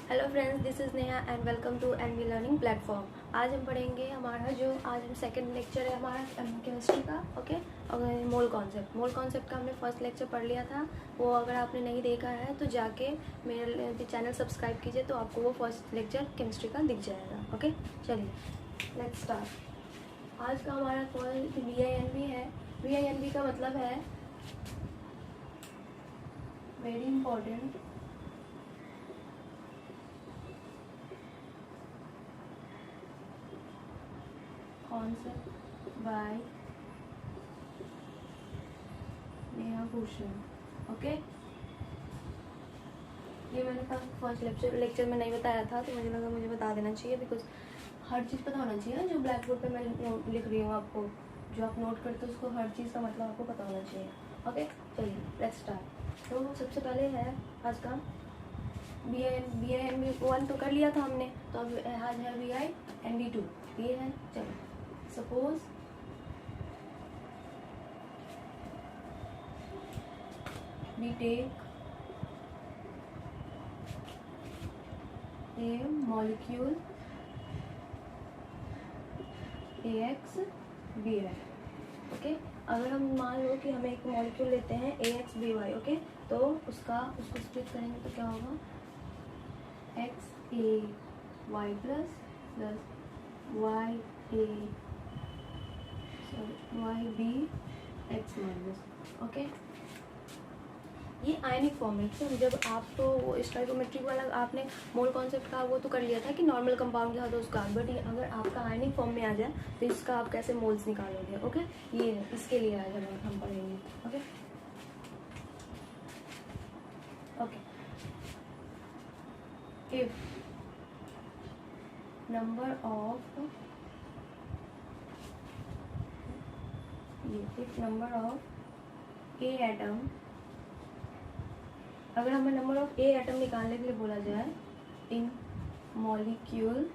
Hello friends, this is Neha and welcome to NV learning platform. आज हम पढ़ेंगे हमारा जो आज हम सेकंड लेक्चर है हमारा केमिस्ट्री का। ओके, और मोल कॉन्सेप्ट का हमने फर्स्ट लेक्चर पढ़ लिया था। वो अगर आपने नहीं देखा है तो जाके मेरे चैनल सब्सक्राइब कीजिए, तो आपको वो फर्स्ट लेक्चर केमिस्ट्री का दिख जाएगा। ओके, चलिए लेट्स स्टार्ट। आज का हमारा फर्स्ट VINV है। VINV का मतलब है very important concept by Neha Bhushan. Okay, ये मैंने फर्स्ट लेक्चर में नहीं बताया था, तो मुझे लगा मुझे बता देना चाहिए, बिकॉज हर चीज़ पता होना चाहिए ना। जो ब्लैक बोर्ड पे मैं लिख रही हूँ आपको, जो आप नोट करते हो उसको हर चीज़ का मतलब आपको पता होना चाहिए। ओके, चलिए लेट्स स्टार्ट। तो सबसे पहले है आज का VINV 1 तो कर लिया था हमने, तो अब आज है VINV 2। ये है, चलो suppose we take a molecule AXBY। Okay, अगर हम मान लो कि हमें एक मॉलिक्यूल लेते हैं AXBY। ओके, तो उसको स्प्लिट करेंगे तो क्या होगा, XAY plus YB X minus. Okay, ये आयनिक फॉर्म है। तो जब आप तो वो स्टोइकोमेट्रिक वाला आपने मोल कॉन्सेप्ट का वो तो कर लिया था कि नॉर्मल कंपाउंड था तो उसका, बट ये अगर आपका आयनिक फॉर्म में आ जाए तो इसका आप कैसे मोल्स निकालोगे। ओके, ये है, इसके लिए आज हम पढ़ेंगे। Okay okay, if number of A atom, अगर हमें नंबर ऑफ ए एटम निकालने के लिए बोला जाए इन मॉलिक्यूल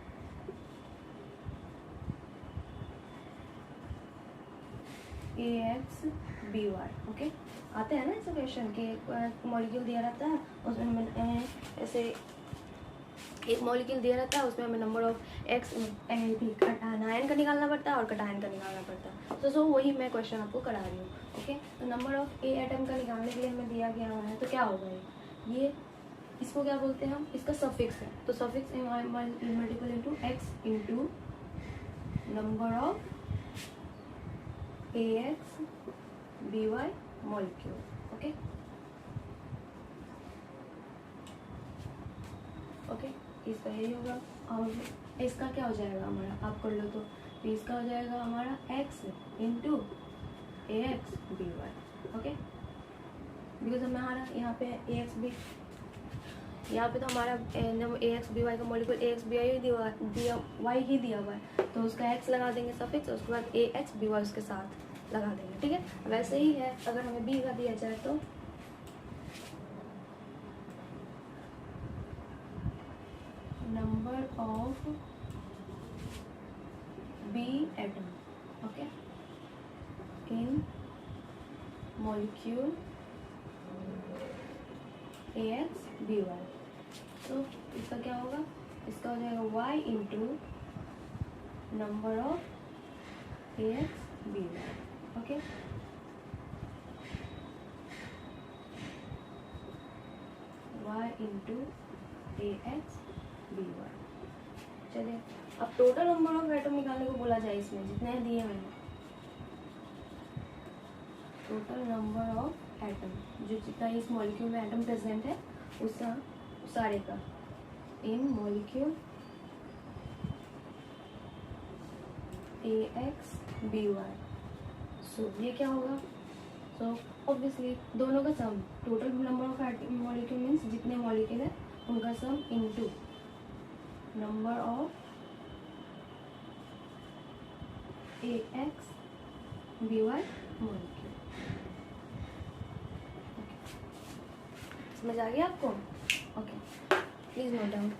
AXBY। ओके, आते हैं ना ऐसे क्वेश्चन कि एक मॉलिक्यूल दिया रहता है, उसमें हमें ऐसे एक मॉलिक्यूल दिया रहता है, उसमें हमें नंबर ऑफ एक्स आयन का निकालना पड़ता है और कटायन का निकालना पड़ता है। तो वही मैं क्वेश्चन आपको करा रही हूँ। ओके, तो नंबर ऑफ ए एटम का निकालने के लिए हमें दिया गया है, तो क्या होगा ये इसको क्या बोलते हैं हम, इसका सफिक्स है। तो suffix multiple into x into number of AXBY molecule. Okay okay, इसका यही होगा। और इसका क्या हो जाएगा हमारा, आप कर लो तो इसका हो जाएगा हमारा x into AXBY। Okay, because हमारा यहाँ पे यहाँ पे तो हमारा AXBY का मॉलिक्यूल AXBY ही दिया हुआ है, तो उसका x लगा देंगे सफिक्स, उसके बाद AXBY उसके साथ लगा देंगे। ठीक है, वैसे ही है अगर हमें B का दिया जाए तो number of B atom. Okay, in molecule AXBY, तो इसका क्या होगा, इसका हो जाएगा y into number of AXBY। Okay, y into AXBY। चलिए, अब टोटल नंबर ऑफ एटम निकालने को बोला जाए, इसमें जितने दिए मैंने, टोटल नंबर ऑफ एटम, जो जितना इस मॉलिक्यूल में एटम प्रेजेंट है उसका सारे का इन मॉलिक्यूल AXBY। सो ये क्या होगा, सो ऑब्वियसली दोनों का sum, total number of molecule means जितने मॉलिक्यूल है उनका sum into number of AXBY molecule. समझ आ गया आपको? Okay, please note down.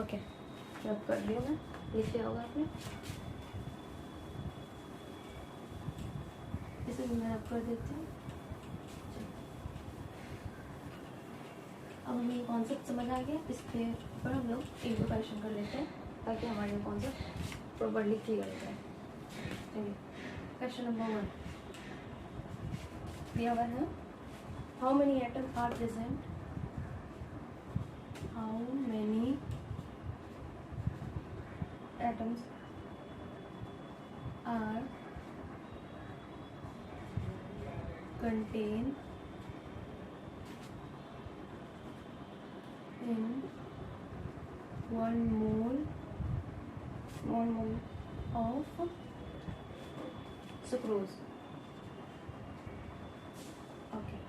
Okay rub कर रही हूँ मैं, लिख लिया होगा आपने, इसे मैं रब कर देती हूँ। अब हमें ये कॉन्सेप्ट समझ आ गया, इसके ऊपर हम लोग एक दो क्वेश्चन कर लेते हैं ताकि हमारे कॉन्सेप्ट प्रॉपर्ली क्लियर हो जाए। चलिए क्वेश्चन नंबर 1 दिया हुआ है, how many atom are present, how many atoms are contain in 1 mole of sucrose. Okay.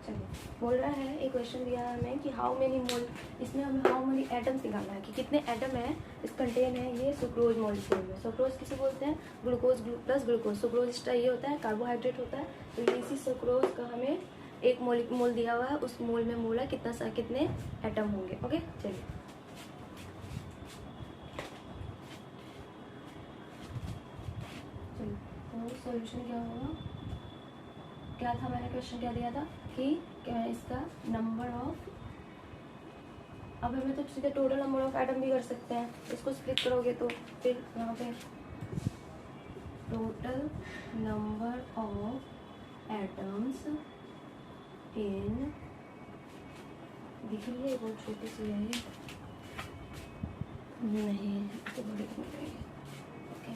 चलिए बोल रहा है, एक क्वेश्चन दिया है हमें कि हाउ मेनी मोल, इसमें हमें हाउ मेनी एटम्स निकालना है कि कितने एटम है इस कंटेन है ये सुक्रोज मॉलिक्यूल में। सुक्रोज किसे बोलते हैं, glucose plus glucose. Sucrose star ये होता है कार्बोहाइड्रेट होता है, तो इसी सुक्रोज का हमें एक मोल दिया हुआ है, उस मोल में मोल है कितने एटम होंगे। ओके चलिए तो सॉल्यूशन क्या होगा, क्या था मैंने क्वेश्चन क्या दिया था कि क्या इसका नंबर ऑफ, अब हमें तो सीधे टोटल नंबर ऑफ एटम भी कर सकते हैं, इसको स्प्लिट करोगे तो फिर यहाँ पे total number of atoms in, दिख रही है बहुत छोटी सी है ये, नहीं तो बड़ी हो गई। Okay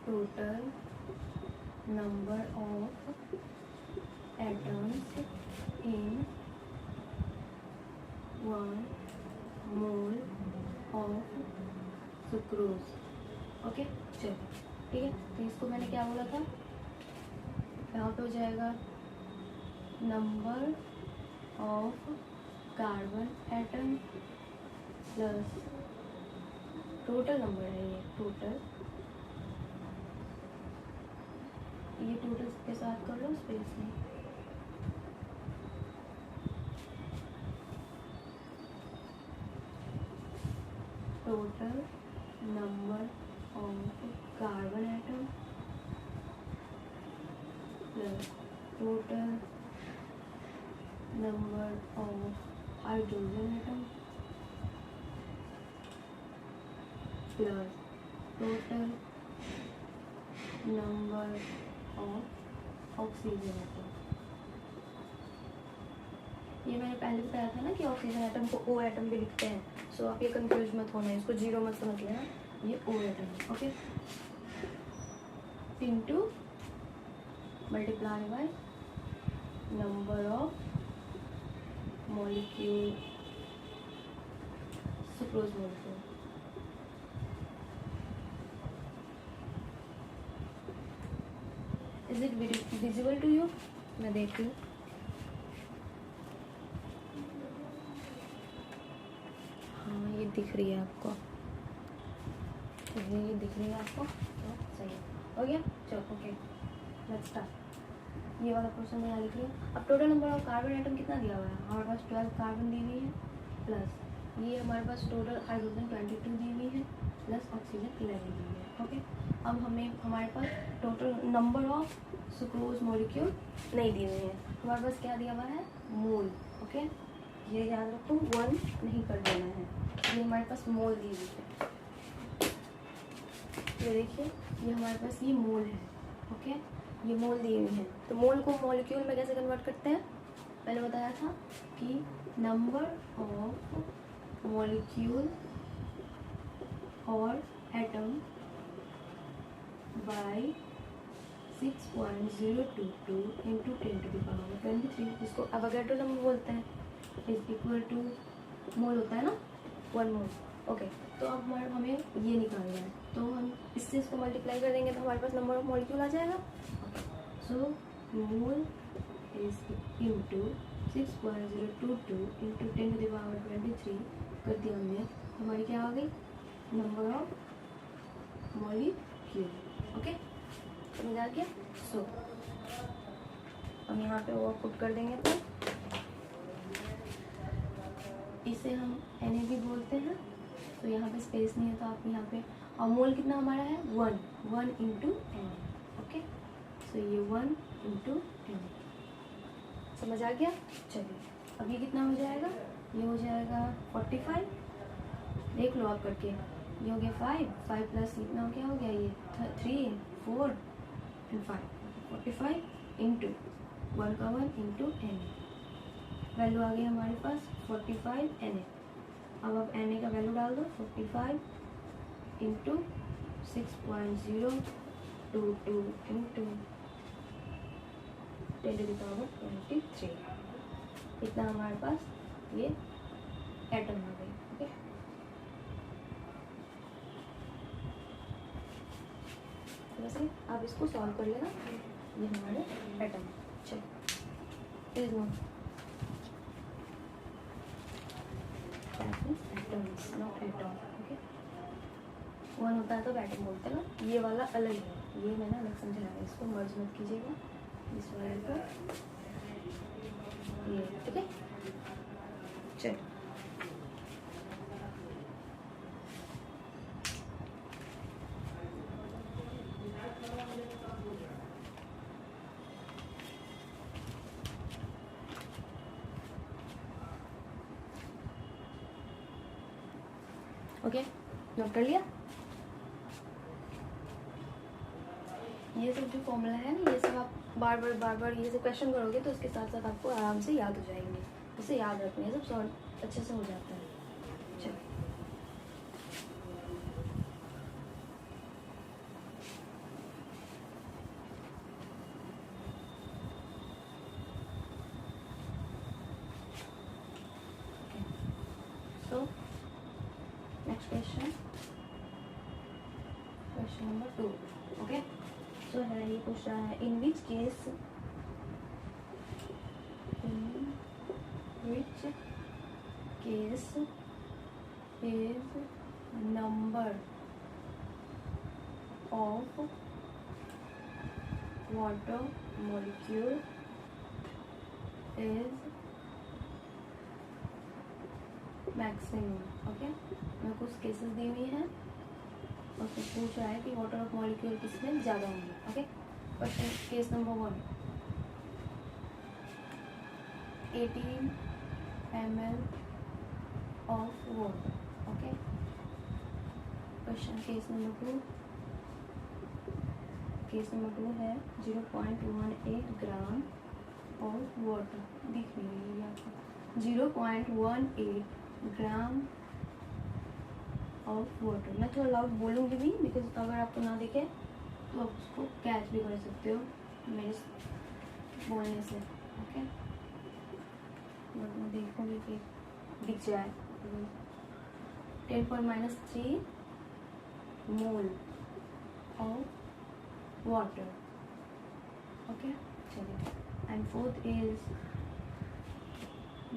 total number of atoms in 1 mole of sucrose। Okay चलो ठीक है, तो इसको मैंने क्या बोला था, यहाँ पे हो जाएगा number of carbon atom plus total number है ये, टोटल ये टोटल के साथ कर लो स्पेस में, total number of carbon atom plus total number of hydrogen atom plus total number of oxygen atom. ये मैंने पहले बताया था ना कि ऑक्सीजन एटम को ओ एटम भी लिखते हैं, सो आप ये कंफ्यूज मत होना, इसको जीरो मत समझ लेना, ये ओ एटम है। Okay into multiply by number of molecule sucrose molecule. Is it visible to you, मैं देखती हूँ। हाँ ये दिख रही है आपको, ये दिख रही है आपको, तो सही है, हो गया। चलो ओके लेट्स स्टार्ट। ये वाला क्वेश्चन मैं यहाँ लिख रही हूँ। अब total number of carbon atom कितना दिया हुआ है, हमारे पास 12 कार्बन दी हुई है, प्लस ये हमारे पास टोटल हाइड्रोजन 22 दी हुई है, प्लस ऑक्सीजन 11 दी हुई है। ओके अब हमें हमारे पास total number of sucrose molecule नहीं दिए हुए हैं, हमारे पास क्या दिया हुआ है, मोल। ओके ये याद रखो, 1 नहीं कर देना है, ये हमारे पास मोल दी हुई है। ये देखिए ये हमारे पास ये मोल है। ओके ये मोल दिए हुए हैं, तो मोल को मॉलिक्यूल में कैसे कन्वर्ट करते हैं, मैंने बताया था कि नंबर ऑफ मॉलिक्यूल और एटम बाय 6.022 इंटू 10⁻23, जिसको अवोगाड्रो नंबर बोलते हैं, इज इक्वल टू मोल होता है ना 1 मोल। ओके तो अब हमें ये निकालना है, तो हम इससे इसको मल्टीप्लाई कर देंगे तो हमारे पास नंबर ऑफ मॉलिक्यूल आ जाएगा। सो मोल इज इंटू 6.022 इंटू 10⁻23 कर दिया हमने, हमारी क्या आ गई, नंबर ऑफ मॉलिक्यूल। ओके, समझ आ गया। सो हम यहाँ पे वो पुट कर देंगे, तो इसे हम Na भी बोलते हैं। तो यहाँ पे स्पेस नहीं है तो आप यहाँ पे, और मोल कितना हमारा है, 1 इंटू Na। ओके, सो ये 1 इंटू Na, समझ आ गया। चलिए अब ये कितना हो जाएगा, ये हो जाएगा 45, देख लो आप करके, ये हो गया 5 प्लस इतना क्या हो गया, ये 3 4 एंड 5, 45 इंटू 1 का 1 इंटू Na, वैल्यू आ गई हमारे पास 45 Na। अब आप Na का वैल्यू डाल दो, 45 इंटू 6.022 इंटू 10⁻23, इतना हमारे पास ये एटम आ गई। ओके, वैसे आप इसको सॉल्व कर लेना, ये हमारे एटम। चलो एटम्स नॉट एटम। ओके, 1 होता है तो एटम बोलते हैं ना, ये वाला अलग है, ये मैंने अलग समझाया, इसको मर्ज मत कीजिएगा इस वाले को, ये ठीक है। चलो ओके, नोट कर लिया। ये सब जो फॉर्मूला है ना, ये सब आप बार बार ये सब क्वेश्चन करोगे तो उसके साथ साथ आपको आराम से याद हो जाएंगे, उसे याद रखने सब सॉल्व अच्छे से हो जाता है। चलो तो next question number 2। Okay, so है ये पूछ रहा है, in which case is number of water molecule is maximum. Okay, मैं कुछ केसेस दी हुई हैं और उसमें पूछ रहा है कि वाटर ऑफ मॉलिक्यूल किसमें ज़्यादा होंगे। Okay, question case number 1, 18 ml of water। Okay, question case number 2 है 0.18 ग्राम ऑफ वाटर, दिख नहीं रही है आपको, 0.18 ग्राम ऑफ वाटर। मैं थोड़ा लाउड बोलूँगी भी, बिकॉज अगर आपको ना दिखे तो आप उसको कैच भी कर सकते हो मेरे बोलने से। ओके, बट मैं देखूँगी कि दिख जाए। 10⁻³ मोल ऑफ वाटर। ओके, चलिए, and fourth is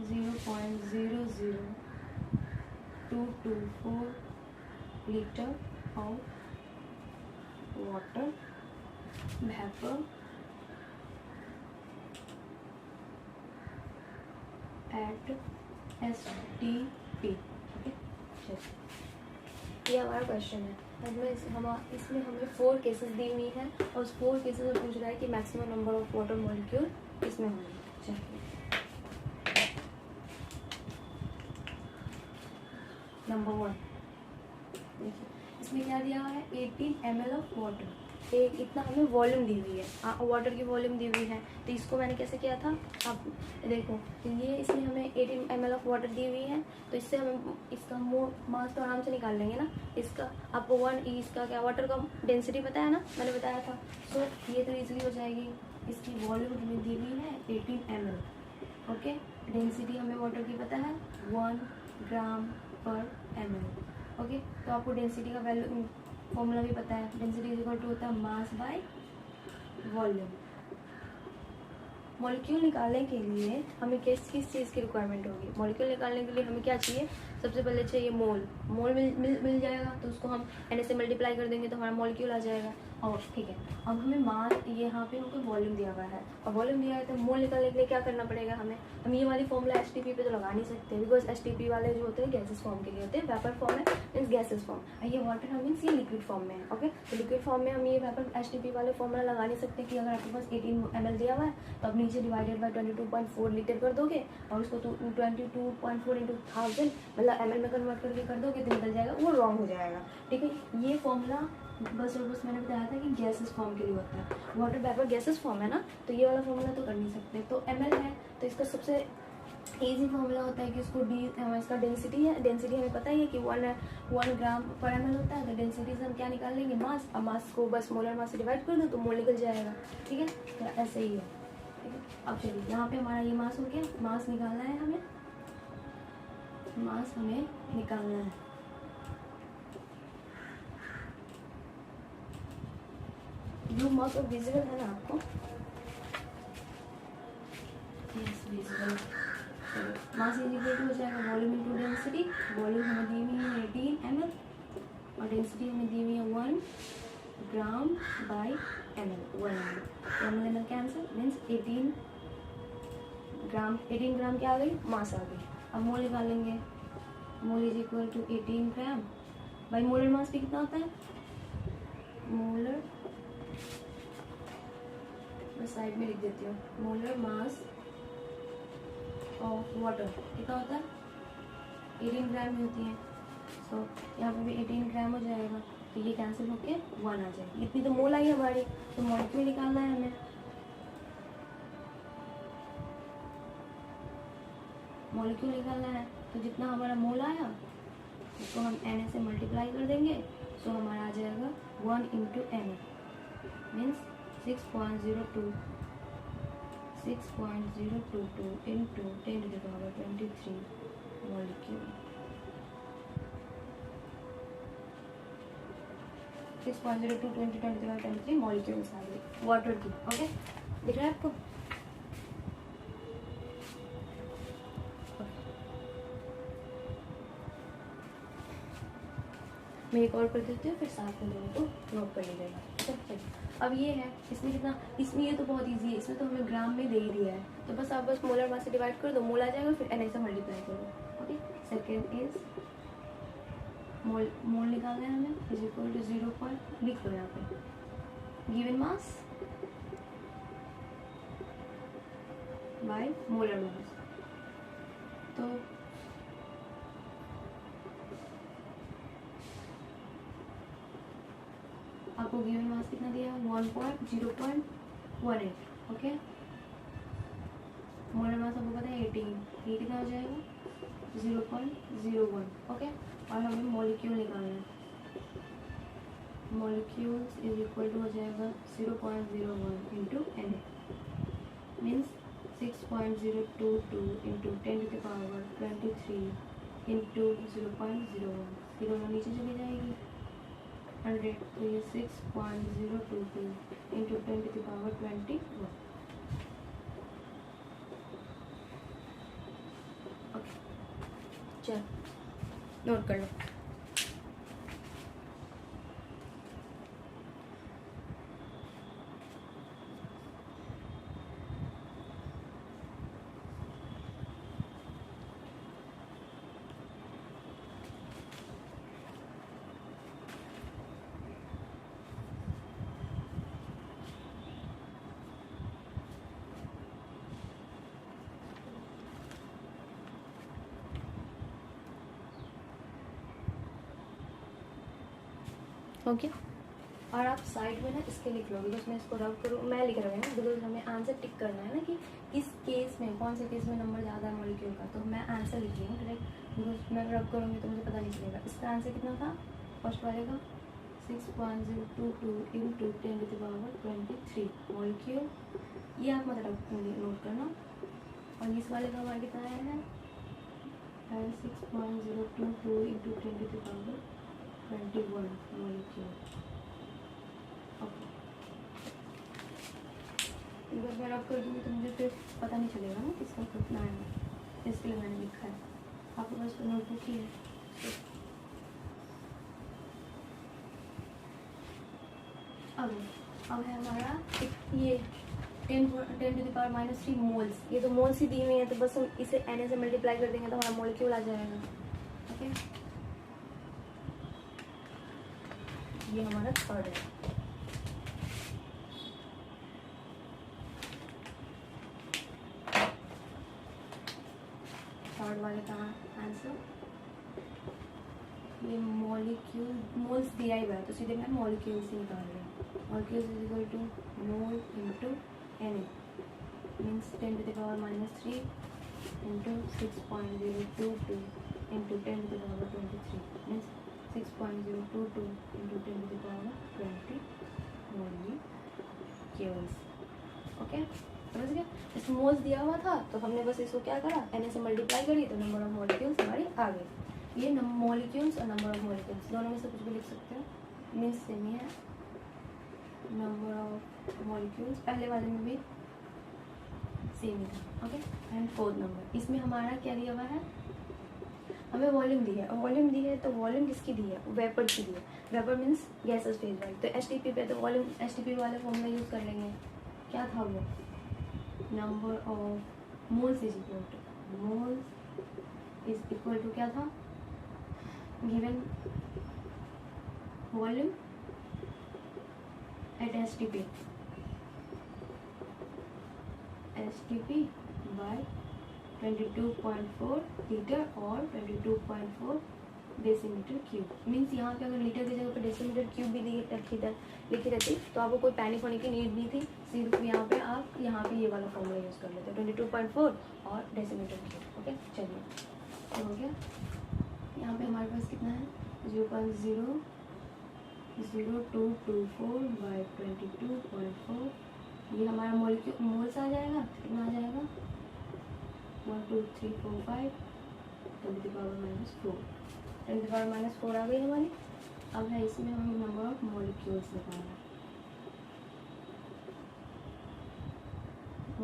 0.00224 liter of water vapor at STP। Okay, ये हमारा क्वेश्चन है। अब मैं इसमें हमें 4 केसेस दी हुई हैं और उस 4 केसेस में पूछ रहा है कि maximum number of water molecule किसमें होंगे। चलिए नंबर 1 देखिए, इसमें क्या दिया हुआ है, 18 ml ऑफ वाटर, एक इतना हमें वॉल्यूम दी हुई है, वाटर की वॉल्यूम दी हुई है। तो इसको मैंने कैसे किया था, आप देखो, ये इसमें हमें 18 ml ऑफ वाटर दी हुई है, तो इससे हमें इसका मास तो आराम से निकाल लेंगे ना। इसका आपको इसका क्या वाटर का डेंसिटी पता है ना, मैंने बताया था। सो ये तो ईजिली हो जाएगी। इसकी वॉल्यूम हमें दी हुई है 18 ml। ओके, डेंसिटी हमें वाटर की पता है 1 ग्राम पर ml। ओके, तो आपको डेंसिटी का वैल्यू फॉर्मूला भी पता है, डेंसिटी इज इक्वल टू होता है मास बाय वॉल्यूम। मॉलिक्यूल निकालने के लिए हमें किस चीज़ की रिक्वायरमेंट होगी? मॉलिक्यूल निकालने के लिए हमें क्या चाहिए? सबसे पहले चाहिए मोल। मोल मिल जाएगा तो उसको हम एन से मल्टीप्लाई कर देंगे तो हमारा मॉलिक्यूल आ जाएगा। और ठीक है, अब हमें मास, ये यहाँ पे हमको वॉल्यूम दिया हुआ है और वॉल्यूम दिया है तो मोल निकालने के लिए क्या करना पड़ेगा हमें? हम ये वाली फॉर्मूला एचटीपी पे तो लगा नहीं सकते, बिकॉज एचटीपी वाले जो होते हैं गैसेस फॉर्म के लिए होते हैं, वेपर फॉर्म है मीन्स गैसेस फॉर्म, ये वाटर हम मीन्स ये लिक्विड फॉर्म में है। ओके, तो लिक्विड फॉर्म में हम ये वेपर एचटीपी वाले फॉर्मूला लगा नहीं सकते कि अगर आपके पास 18 ml दिया हुआ है तो आप नीचे डिवाइडेड बाय 22.4 लीटर कर दोगे और उसको 22.4 इंटू 1000 मतलब ml में कन्वर्ट करके कर दोगे तो निकल जाएगा, वो रॉन्ग हो जाएगा। ठीक है, ये फॉर्मूला बस और बस मैंने बताया था कि गैसेस फॉर्म के लिए होता है, वाटर वेपर गैसेस फॉर्म है ना, तो ये वाला फॉर्मूला तो कर नहीं सकते। तो ml है तो इसका सबसे इजी फॉर्मूला होता है कि इसको इसका डेंसिटी है, डेंसिटी हमें पता ही है कि 1 ग्राम पर ml होता है, तो डेंसिटी से हम क्या निकाल लेंगे? मास। अब मास को बस मोलर मास से डिवाइड कर दो तो मोल निकल जाएगा। ठीक है, तो ऐसे ही है। ठीक है, अब चलिए यहाँ पे हमारा ये मास हो गया, मास निकालना है हमें, मास हमें निकालना है। ब्लू मास और विजिबल है ना आपको? Yes, visible. Mass is equal to हो जाएगा वॉल्यूम इनटू डेंसिटी। वॉल्यूम हमें दी हुई है 18 ml और डेंसिटी हमें दी हुई है 1 gram by ml, 1 ml। ml cancel means 18 gram क्या आ गई? मास आ गई। अब मोल निकालेंगे, mole is equal to 18 gram by molar mass भी कितना होता है? मोलर, मैं साइड में लिख देती हूँ, मोलर मास ऑफ वाटर कितना होता है? 18 ग्राम ही होती है। सो यहाँ पे भी 18 ग्राम हो जाएगा, तो ये कैंसिल होके 1 आ जाएगी। इतनी तो मोल आई हमारी, तो मॉलिक्यूल निकालना है हमें। मॉलिक्यूल निकालना है तो जितना हमारा मोल आया उसको हम Na से मल्टीप्लाई कर देंगे, सो हमारा आ जाएगा 1 into Na means 6.022 into 10 to the power 23 molecule. 6.02 into 10 to the power 23 molecules आ गई वाटर की। ओके, दिख रहा है आपको? मैं एक और कर देती हूँ, फिर साथ में लोगों को नोट कर लीजिएगा। ठीक है, चलिए अब ये है, इसमें कितना, इसमें ये तो बहुत इजी है, इसमें तो हमें ग्राम में दे ही दिया है, तो बस आप बस मोलर मास से डिवाइड कर दो, मोल आ जाएगा, फिर Na से मल्टीप्लाई कर दो। ओके, सेकेंड इज मोल निकालना है हमें, इज इक्वल टू 0 पॉइंट लिख लो यहाँ पे, given mass by molar mass. तो आपको गिवन मास कितना दिया? 1.0.18। ओके, मोलर मास आपको पता है 18, ये कितना हो जाएगा? 0.01। ओके, और हमें मॉलिक्यूल निकालना है, मॉलिक्यूल्स इज इक्वल टू हो जाएगा 0.01 into Na means 6.022 into 10 to the power 23 into 0.01, फिर दोनों नीचे चली जाएगी 100, तो ये 6.022 into 10 to the power 21। Okay, चल नोट कर लो। ओके, और आप साइड में ना इसके लिख लो, बिकॉज मैं इसको रब करूँ, मैं लिख रहा हूँ ना, बिकॉज हमें आंसर टिक करना है ना कि इस केस में कौन से केस में नंबर ज़्यादा है मॉलिक्यूल का, तो मैं आंसर लिख रही हूँ डायरेक्ट, बिकॉज मैं रब करूँगी तो मुझे पता नहीं चलेगा। इसका आंसर कितना था फर्स्ट वाले का? 6.022 into 10 to the power 23 molecule. ये आप मतलब नोट करना। और इस वाले का हमारा कितना आया है? 6.022 into 10 to the power 21 molecule. Okay, अगर मैं रब कर दूँगी तो मुझे फिर पता नहीं चलेगा ना किसका कितना है, इसके लिए मैंने लिखा है। आपके पास तो नोटबुक ही है। अब है हमारा ये 10 टू द पावर -3 मोल्स। ये तो मोल्स ही दी हुई है, तो बस हम इसे Na से मल्टीप्लाई कर देंगे तो हमारा मॉलिक्यूल आ जाएगा। ओके, ये हमारा थर्ड है। थर्ड वाले का आंसर ये मॉलिक्यूल मोल्स दिया ही हुआ है, तो सीधे मैं मॉलिक्यूल से निकाल रही हूँ। Molecule is equal to mole into Na means 10 to the power -3 into 6.022 into 10 to the power 23 means 6.022 into 10 to the power 20 molecules. Okay, समझ गया? इस मोल्स दिया हुआ था तो हमने बस इसको क्या करा, Na से मल्टीप्लाई करी तो नंबर ऑफ मॉलिक्यूल्स हमारी आ गई। ये मॉलिक्यूल्स और नंबर ऑफ मॉलिक्यूल्स दोनों में से कुछ भी लिख सकते हो, मीन्स सेम ही है। नंबर ऑफ मॉलिक्यूल्स पहले वाले में भी सेम ही था। ओके, एंड फोर्थ नंबर, इसमें हमारा क्या दिया हुआ है, हमें वॉल्यूम दी है। और वॉल्यूम दी है तो वॉल्यूम किसकी दी है, वेपर की दी है। वेपर मीन्स गैसेस फेज वाली, तो एचटीपी पे तो वॉल्यूम एचटीपी वाले फॉर्मूला यूज़ कर लेंगे। क्या था वो, number of moles is equal to moles is equal to क्या था, given volume at HTP by 22.4 litre और 22.4 डेसीमीटर क्यूब। मीन्स यहाँ पे अगर लीटर की जगह पे डेसीमीटर क्यूब भी लिखी रहती तो आपको कोई पैनिक होने की नीड नहीं थी। सिर्फ यहाँ पे आप यहाँ पे ये वाला फॉर्मूला यूज़ कर लेते 22.4 और डेसीमीटर क्यूब। ओके, चलिए तो हो गया। यहाँ पे हमारे पास कितना है, 0.00224 बाय 22.4। ये हमारा मोल्स आ जाएगा, कितना आ जाएगा, 1 2 3 4 5 10 to the power -4, 10 to the power -4 आ गई हमारी। अब है इसमें हमें नंबर ऑफ मॉलिक्यूल्स निकालना है।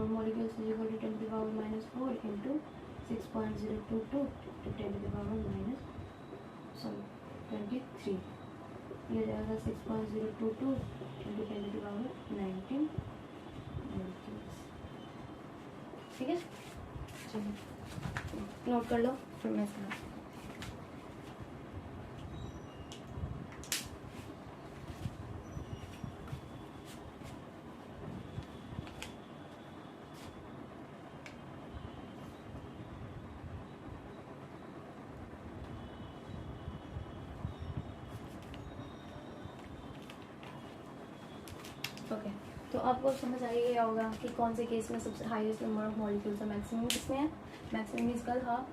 Molecules is equal to 10 to the power -4 into 6.022 to 10 to the power -23। ये हो जाएगा 6.022 into 10 to the power 19 molecules. ठीक है, चलिए नोट कर लो फिर मैं इसका ओके। तो आपको समझ आ गया होगा कि कौन से केस में सबसे हाईएस्ट नंबर ऑफ मॉलिक्यूल्स है, मैक्सिमम किसमें है, मैक्सिमम इसका था।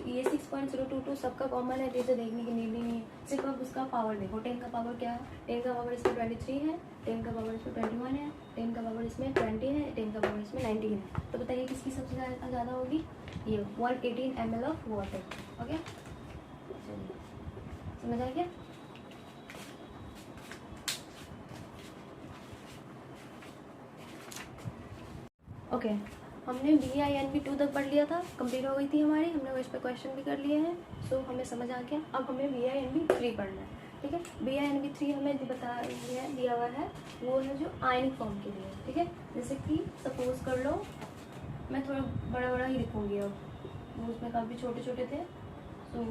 ये 6.022 सबका कॉमन है, तो इसे देखने की नीड नहीं है, सिर्फ आप उसका पावर देखो। 10 का पावर क्या है, 10 का पावर इसमें 23 है, 10 का पावर इसमें 21 है, 10 का पावर इसमें 20 है, 10 का पावर इसमें 19 है। तो बताइए किसकी सबसे ज़्यादा होगी, ये 118 ml ऑफ वाटर। ओके, चलिए समझ आ गया। ओके, हमने BINV2 तक पढ़ लिया था, कंप्लीट हो गई थी हमारी, हमने वो इस पर क्वेश्चन भी कर लिए हैं, सो हमें समझ आ गया। अब हमें BINV3 पढ़ना है। ठीक है, BINV3 हमें दिया हुआ है, वो है जो आयनिक फॉर्म के लिए। ठीक है, जैसे कि सपोज कर लो, मैं थोड़ा बड़ा बड़ा ही लिखूँगी, अब वो उसमें काफ़ी छोटे छोटे थे, सो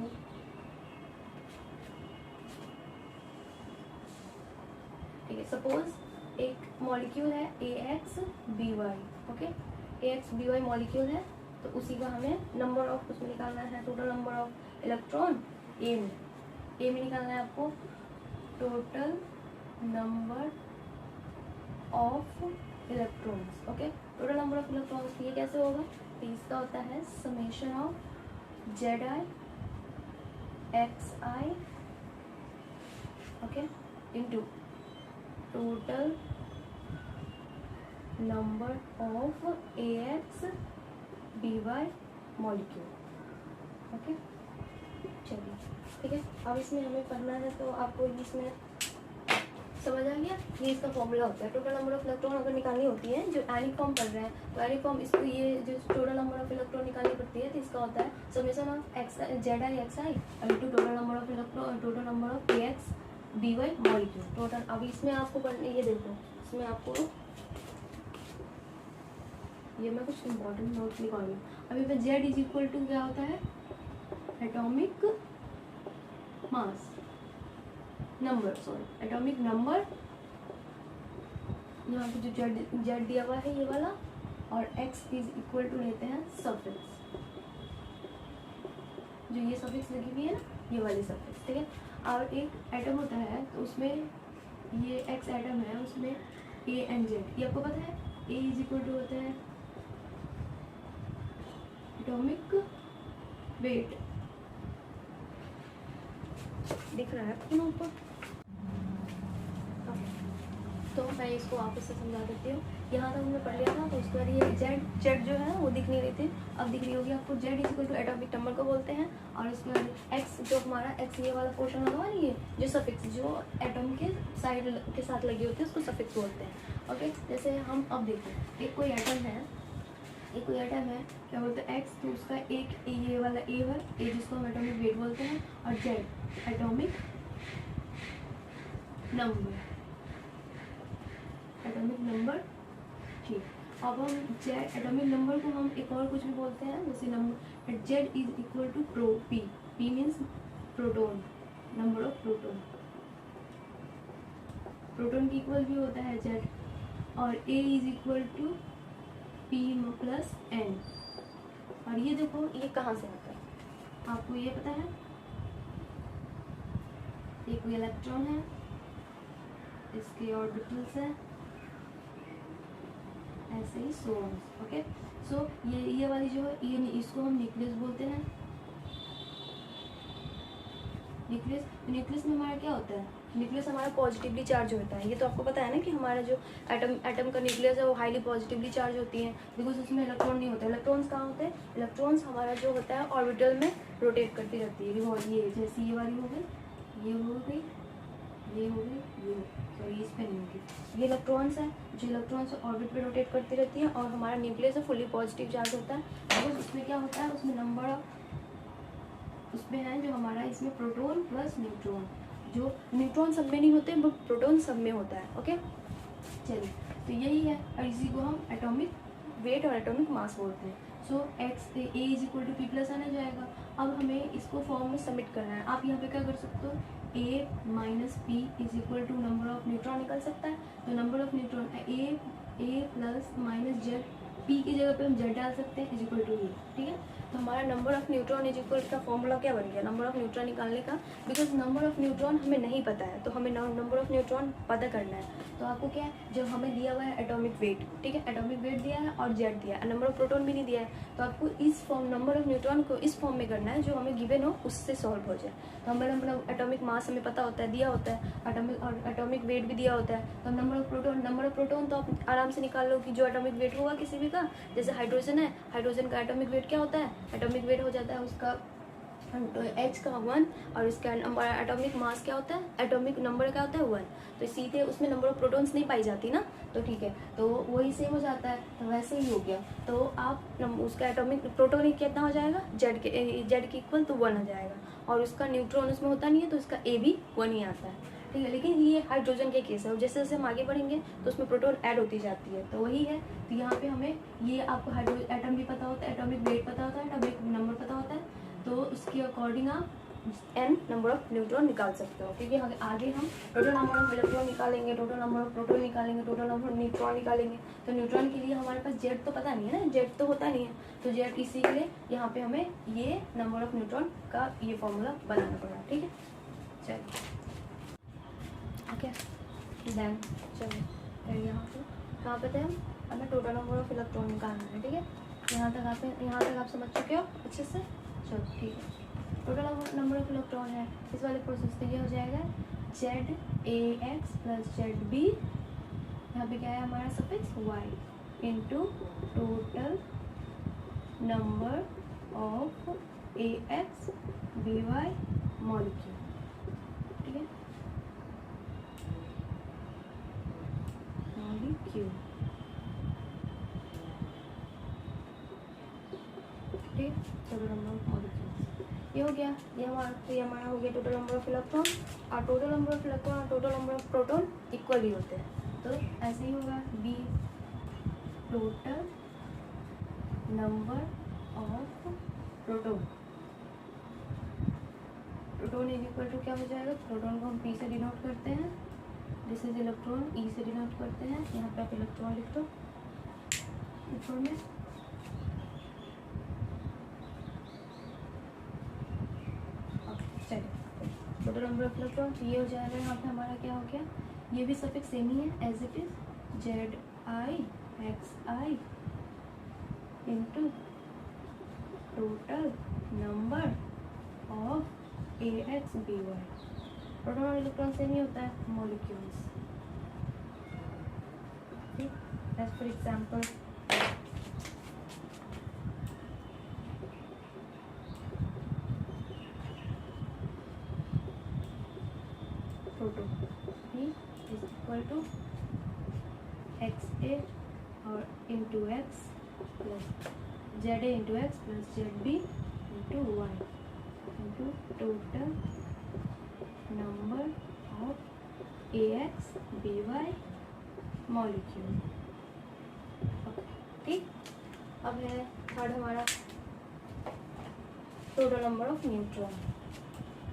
ठीक है। सपोज एक मॉलिक्यूल है AXBY। ओके, AXBY मॉलिक्यूल है, तो उसी का हमें नंबर ऑफ उसमें निकालना है, टोटल नंबर ऑफ इलेक्ट्रॉन ए में निकालना है आपको, total number of electrons. Okay, total number of electrons ये कैसे होगा, तो इसका होता है summation of ZI XI okay into total number of AXBY molecule. Okay, चलिए ठीक है। अब इसमें हमें पढ़ना है, तो आपको इसमें समझ आ गया? ये इसका फॉर्मूला होता है। टोटल नंबर ऑफ इलेक्ट्रॉन अगर निकालनी होती है, जो एनी फॉर्म पढ़ रहे हैं तो एनी फॉर्म, इसको ये जो टोटल नंबर ऑफ इलेक्ट्रॉन निकालनी पड़ती है तो इसका होता है summation of X Z I X I into total number of electron, total number of A X B Y molecule total. अब इसमें आपको पढ़ने, ये देखो इसमें आपको ये मैं कुछ इंपॉर्टेंट नोट निकाल रही हूँ। अभी पे जेड इज इक्वल टू क्या होता है, atomic mass number, sorry atomic number, यहाँ पे जो जेड दिया हुआ है ये वाला, और एक्स इज इक्वल टू लेते हैं सफिक्स, जो ये सफिक्स लगी हुई है ना, ये वाली सफिक्स, ठीक है। और एक एटम होता है तो उसमें ये एक्स एटम है, उसमें ए एंड जेड, ये आपको पता है। ए इज इक्वल टू होता है एटॉमिक वेट, दिख रहा है आपको ऊपर। तो मैं इसको वापस से समझा देती हूँ। यहाँ तक हमने पढ़ लिया था, तो उसके बाद ये जेड जो है वो दिख नहीं रही थी, अब दिख रही होगी आपको। Z is equal to atomic number को बोलते हैं, और उसके बाद एक्स जो हमारा एक्स ये वाला पोर्शन लगा हुआ है, ये जो सफिक्स जो एटम के साइड के साथ लगी होती है उसको सफिक्स बोलते हैं। ओके, जैसे हम अब देखो एक कोई एटम है, क्या बोलते हैं एक्स, तो उसका एक ये वाला ए है, ए जिसको हम एटॉमिक वेट बोलते हैं, और जेड एटॉमिक नंबर, ठीक। अब हम जेड एटॉमिक नंबर को हम एक और कुछ भी बोलते हैं, जैसे number Z is equal to P means proton, number of proton की इक्वल भी होता है जेड, और A is equal to P plus N. और ये देखो ये कहाँ से आता है, आपको ये पता है, एक इलेक्ट्रॉन है, इसके ऑर्बिटल्स है, ऐसे ही सो ऑन। ओके, सो ये वाली जो है, ये इसको हम न्यूक्लियस बोलते हैं। न्यूक्लियस में हमारा क्या होता है, न्यूक्लियस हमारा पॉजिटिवली चार्ज होता है। ये तो आपको पता है ना कि हमारा जो एटम का न्यूक्लियस है वो हाईली पॉजिटिवली चार्ज होती है, बिकॉज उसमें इलेक्ट्रॉन नहीं होता। इलेक्ट्रॉन्स कहाँ होते हैं, इलेक्ट्रॉन्स हमारा जो होता है ऑर्बिटल में रोटेट करती रहती है। ये जैसे ये वाली हो गई, ये हो गई, ये हो गई, ये सॉरी इस पे नहीं होगी। ये इलेक्ट्रॉन्स है, जो इलेक्ट्रॉन्स ऑर्बिट पे रोटेट करती रहती है, और हमारा न्यूक्लियस है फुली पॉजिटिव चार्ज होता है। बिकॉज उसमें क्या होता है, उसमें नंबर ऑफ उसमें है जो हमारा इसमें प्रोटॉन प्लस न्यूट्रॉन, जो न्यूट्रॉन सब में नहीं होते बट प्रोटॉन सब में होता है। ओके, चलिए, तो यही है, और इसी को हम एटॉमिक वेट और एटॉमिक मास बोलते हैं। So X A is equal to P plus N आ जाएगा। अब हमें इसको फॉर्म में सबमिट करना है। आप यहाँ पे क्या कर सकते हो, A minus P is equal to number of neutron निकल सकता है। तो number of neutron A plus minus Z, P की जगह पे हम जेड डाल सकते हैं, इज इक्वल टू ए, ठीक है। तो हमारा number of neutron is equal का फॉर्मूला क्या बन गया, नंबर ऑफ न्यूट्रॉन निकालने का। बिकॉज नंबर ऑफ न्यूट्रॉन हमें नहीं पता है, तो हमें नंबर ऑफ न्यूट्रॉन पता करना है। तो आपको क्या है, जब हमें दिया हुआ है एटॉमिक वेट, ठीक है, एटॉमिक वेट दिया है और जेड दिया है, नंबर ऑफ प्रोटॉन भी नहीं दिया है, तो आपको इस फॉर्म नंबर ऑफ न्यूट्रॉन को इस फॉर्म में करना है जो हमें गिवन हो, उससे सॉल्व हो जाए। तो हमें एटॉमिक मास हमें पता होता है, दिया होता है, एटॉमिक वेट भी दिया होता है। तो नंबर ऑफ प्रोटॉन तो आप आराम से निकाल लो कि जो एटॉमिक वेट होगा किसी भी का, जैसे हाइड्रोजन है, हाइड्रोजन का एटॉमिक वेट क्या होता है, एटॉमिक वेट हो जाता है उसका H का 1, और इसका एटॉमिक मास क्या होता है, एटॉमिक नंबर क्या होता है 1। तो सीधे उसमें नंबर ऑफ प्रोटॉन्स नहीं पाई जाती ना, तो ठीक है, तो वही सेम हो जाता है। तो वैसे ही हो गया, तो आप उसका एटॉमिक प्रोटॉन कितना हो जाएगा, जेड के इक्वल तो 1 आ जाएगा, और उसका न्यूट्रॉन उसमें होता नहीं है, तो इसका ए भी 1 ही आता है, ठीक है। लेकिन ये हाइड्रोजन के केस है, और जैसे जैसे हम आगे बढ़ेंगे तो उसमें प्रोटॉन ऐड होती जाती है, तो वही है। तो यहाँ पे हमें ये आपको एटम भी पता होता है, एटॉमिक वेट पता होता है, एटॉमिक नंबर पता होता है, तो उसके अकॉर्डिंग आप n नंबर ऑफ न्यूट्रॉन निकाल सकते हो, क्योंकि आगे हम टोटल नंबर ऑफ इलेक्ट्रॉन निकालेंगे, टोटल नंबर ऑफ प्रोटॉन निकालेंगे, टोटल नंबर ऑफ न्यूट्रॉन निकालेंगे। तो न्यूट्रॉन के लिए हमारे पास जेड तो पता नहीं है ना, जेड तो होता नहीं है, तो जेड इसी के लिए यहाँ पे हमें ये नंबर ऑफ न्यूट्रॉन का ये फॉर्मूला बनाना पड़ा, ठीक है। चलिए, ओके, देन चलिए फिर यहाँ पे कहाँ पे थे हम, हमें टोटल नंबर ऑफ इलेक्ट्रॉन निकालना है, ठीक है। यहाँ तक आप समझ चुके हो अच्छे से, चलो ठीक है। टोटल नंबर ऑफ इलेक्ट्रॉन है, इस वाले प्रोसेस से ये हो जाएगा Z A X plus Z B, यहाँ पे क्या है हमारा suffix Y, into total number of A X B Y molecule, ठीक है। मॉलिक्यूल। ठीक, टोटल नंबर ऑफ मॉलिक्यूल ये हो गया। ये हमारा हो गया टोटल नंबर ऑफ इलेक्ट्रॉन। और टोटल नंबर ऑफ इलेक्ट्रॉन और total number of proton equally होते हैं, तो ऐसे ही होगा B total number of proton. Proton is equal to क्या हो जाएगा, प्रोटॉन को हम पी से डिनोट करते हैं, दिस इज इलेक्ट्रॉन, ई से डिनोट करते हैं, यहाँ पे आप इलेक्ट्रॉन लिख दो ऊपर में। चलिए टोटल नंबर ऑफ इलेक्ट्रॉन ये हो जाएगा। यहाँ पे हमारा क्या हो गया, ये भी सफिक्स सेम ही है as it is Z I X I into total number of A X B Y. Proton और इलेक्ट्रॉन सेम ही होता है, molecules. As for example proton B is equal to X A और into X plus Z A into X plus Z B into Y into total number of A X B Y molecule. ठीक, अब है third हमारा total number of neutron,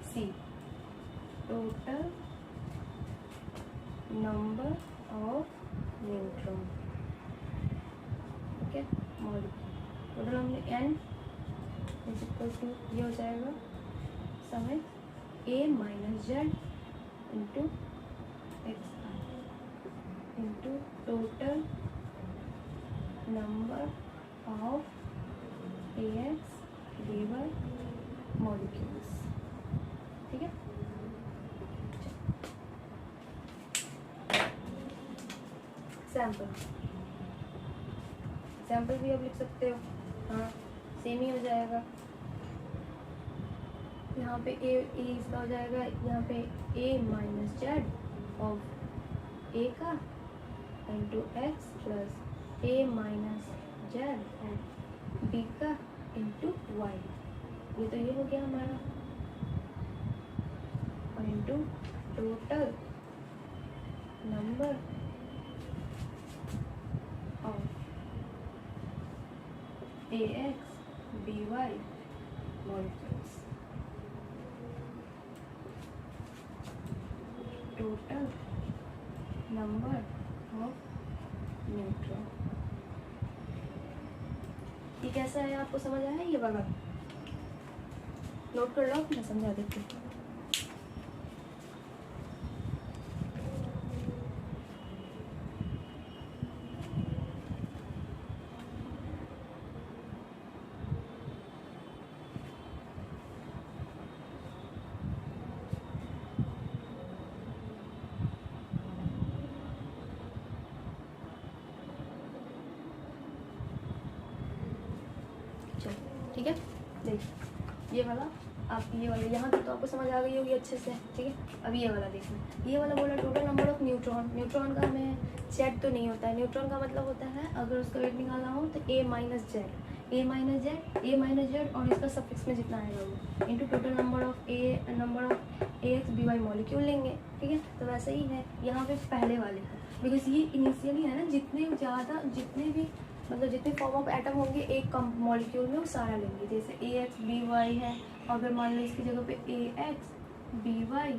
C total number of neutron, okay molecule. Total number N is equal to ये हो जाएगा समय A minus Z into X I into total number of A X B Y molecules. ठीक है, sample sample भी आप लिख सकते हो, हाँ सेम ही हो जाएगा। यहाँ पे ए इसका हो जाएगा, यहाँ पे A minus Z of A का into X plus A minus Z and B का इंटू वाई। ये तो ये हो गया हमारा, और into total number of A X B Y molecules. Total number of neutron. ये कैसा है, आपको समझ आया ये वाला? नोट कर लो, मैं समझा देती हूँ। ठीक है, देखिए ये वाला, आप ये वाला यहाँ तक तो आपको समझ आ गई होगी अच्छे से। ठीक है, अब ये वाला देखना, ये वाला बोला total number of neutron. Neutron का हमें जेड तो नहीं होता है, न्यूट्रॉन का मतलब होता है अगर उसका वेट निकालना हो तो A minus Z, A minus Z और इसका सफिक्स में जितना आएगा वो into total number of A X B Y molecule लेंगे। ठीक है, तो वैसे ही है यहाँ पे पहले वाले का, बिकॉज ये इनिशियली है ना, जितने भी मतलब जितने फॉर्म ऑफ एटम होंगे एक मॉलिक्यूल में वो सारा लेंगे। जैसे ए एक्स बी वाई है, अगर मान लो इसकी जगह पे A X B Y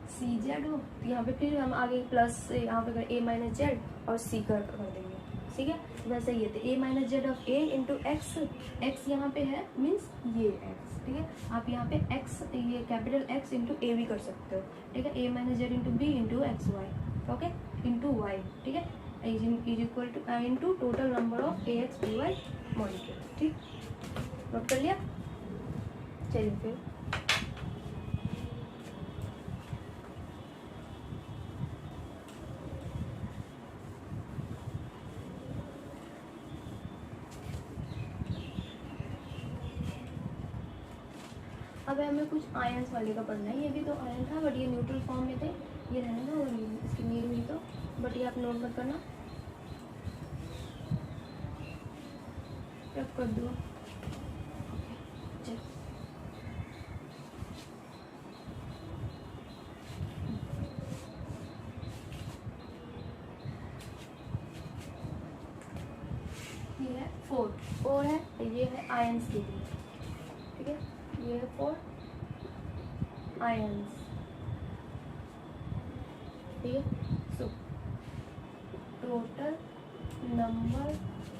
C Z हो तो यहाँ पे फिर हम आगे प्लस से यहाँ पे कर ए माइनस जेड और सी कर देंगे। ठीक है, वैसे ये थे A minus Z of A into X, X यहाँ पे है मीन्स ये एक्स। ठीक है, आप यहाँ पे एक्स ये कैपिटल एक्स इंटू ए भी कर सकते हो। ठीक है, A minus Z into B into X Y, okay into Y. ठीक है, is equal to into total number of A X B Y molecule. ठीक, नोट कर लिया। चलिए फिर अब हमें कुछ आयंस वाले का पढ़ना है। ये भी तो आयन था बट ये न्यूट्रल फॉर्म में थे, ये रहने दो और इसकी नीड हुई तो बट ये आप नोट मत करना, रब कर दो। चल ये है 4 है, ये है आयंस के लिए, ठीक है, ये है 4 आयंस, ठीक है। So total number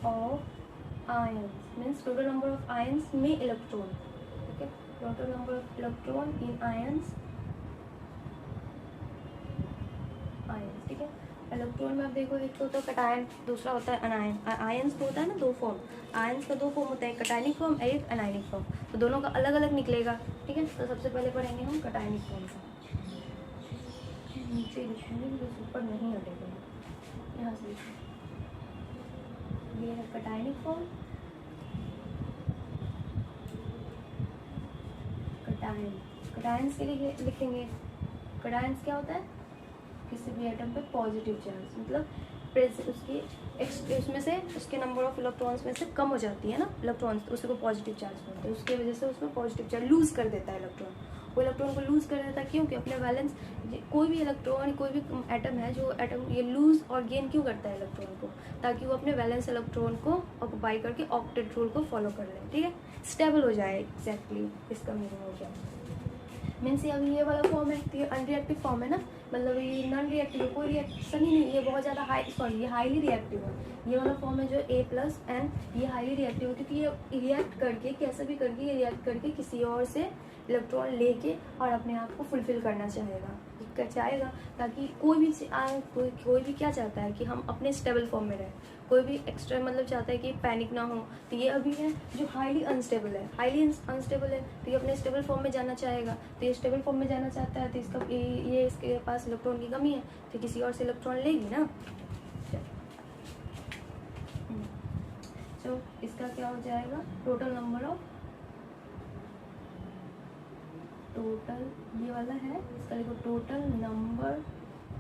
of ions means total number of ions में इलेक्ट्रॉन, ठीक है, total number of electron in ions, ठीक है। इलेक्ट्रॉन में आप देखो, एक तो होता है कटायन, दूसरा होता है अनायन। आयंस को होता है ना 2 फॉर्म, आयंस का 2 फॉर्म होता है, एक कटायनिक फॉर्म, एक अनायनिक फॉर्म, तो दोनों का अलग अलग निकलेगा, ठीक है। तो सबसे पहले पढ़ेंगे हम कटायनिक फॉर्म का, नीचे लिखेंगे क्योंकि ऊपर नहीं हटेगा, यहाँ से ये है कटायनिक फॉर्म, कटायन, कटायंस के लिए लिखेंगे, कटायंस क्या होता है, किसी भी एटम पे पॉजिटिव चार्ज, मतलब उसकी उसमें से उसके नंबर ऑफ इलेक्ट्रॉन्स में से कम हो जाती है ना इलेक्ट्रॉन्स, तो उसी को पॉजिटिव चार्ज बोलते हैं, उसकी वजह से उसमें पॉजिटिव चार्ज लूज कर देता है इलेक्ट्रॉन, वो इलेक्ट्रॉन को लूज कर देता है, क्योंकि अपने बैलेंस, कोई भी इलेक्ट्रॉन, कोई भी एटम है जो एटम ये लूज और गेन क्यों करता है इलेक्ट्रॉन को, ताकि वो अपने बैलेंस इलेक्ट्रॉन को ऑक्यूपाई करके ऑक्टेट रूल को फॉलो कर ले, ठीक है, स्टेबल हो जाए, एग्जैक्टली इसका मीनिंग हो गया। मीन्स अभी ये वाला फॉर्म है तो ये अनरिएक्टिव फॉर्म है ना, मतलब ये नॉन रिएक्टिव है, कोई रिएक्शन ही नहीं, ये बहुत ज़्यादा ये हाईली रिएक्टिव है, ये वाला फॉर्म है जो A+ एंड ये हाईली रिएक्टिव है, क्योंकि ये रिएक्ट करके कैसे भी करके, ये रिएक्ट करके किसी और से इलेक्ट्रॉन लेके और अपने आप को फुलफिल करना चाहेगा, ताकि कोई भी क्या चाहता है कि हम अपने स्टेबल फॉर्म में रहें, कोई भी एक्स्ट्रा मतलब चाहता है कि पैनिक ना हो, तो ये अभी है जो हाईली अनस्टेबल है, तो ये अपने स्टेबल फॉर्म में जाना चाहेगा, तो ये स्टेबल फॉर्म में जाना चाहता है, तो इसका ये इसके पास इलेक्ट्रॉन की कमी है, तो किसी और से इलेक्ट्रॉन लेगी ना, तो इसका क्या हो जाएगा, टोटल नंबर ऑफ, टोटल ये वाला है, इसका लिखो total number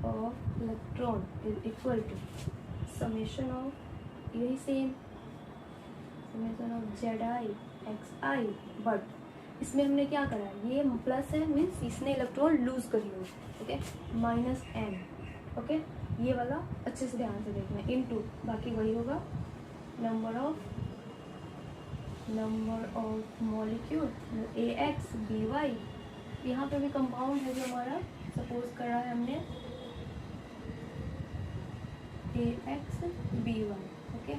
of electron is equal to summation of, यही same summation of Zi xi, but इसमें हमने क्या करा है, ये प्लस है मीन्स इसने इलेक्ट्रॉन लूज करी हो, ओके, -n, ओके, ये वाला अच्छे से ध्यान से देखना है, इनटू बाकी वही होगा number of molecule Ax By, यहाँ पे भी कंपाउंड है जो हमारा सपोज करा है हमने Ax By, ओके,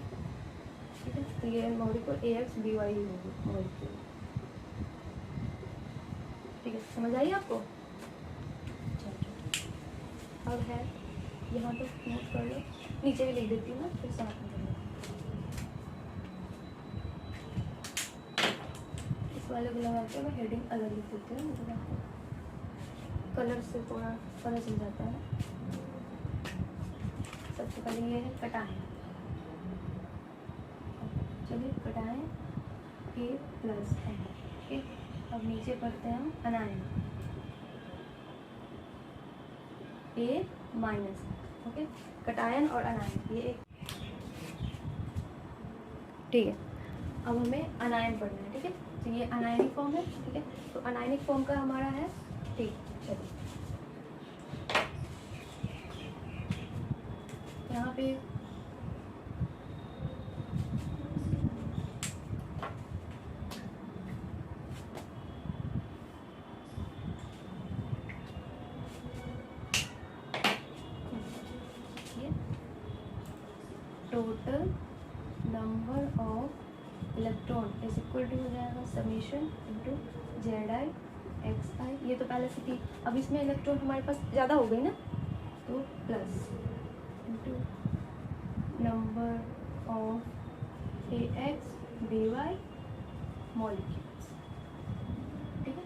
ठीक है, तो ये मॉलिक्यूल Ax By ही होगी मॉलिक्यूल, ठीक है, समझ आई आपको। अब है यहाँ तो नोट कर लो, नीचे भी लिख देती हूँ ना, फिर साथ में कर लो, इस वाले को लगा के मैं हेडिंग अलग लिख देती हूँ, मतलब आपको कलर से थोड़ा पता चल जाता है। सबसे पहले ये है कटायन, चलिए कटायन A+ है, ठीक, अब नीचे पढ़ते हैं हम अनायन A-, ओके, कटायन और अनायन ये एक, ठीक है। अब हमें अनायन पढ़ना है, ठीक है, तो ये अनायनिक फॉर्म है, ठीक है, तो अनायनिक फॉर्म का हमारा है, ठीक, चलिए यहाँ पे total number of electron is equal to हो जाएगा समेशन इनटू Zi xi, ये तो पहले से थी, अब इसमें इलेक्ट्रॉन हमारे पास ज़्यादा हो गई ना, तो plus into number of Ax By molecules, ठीक है,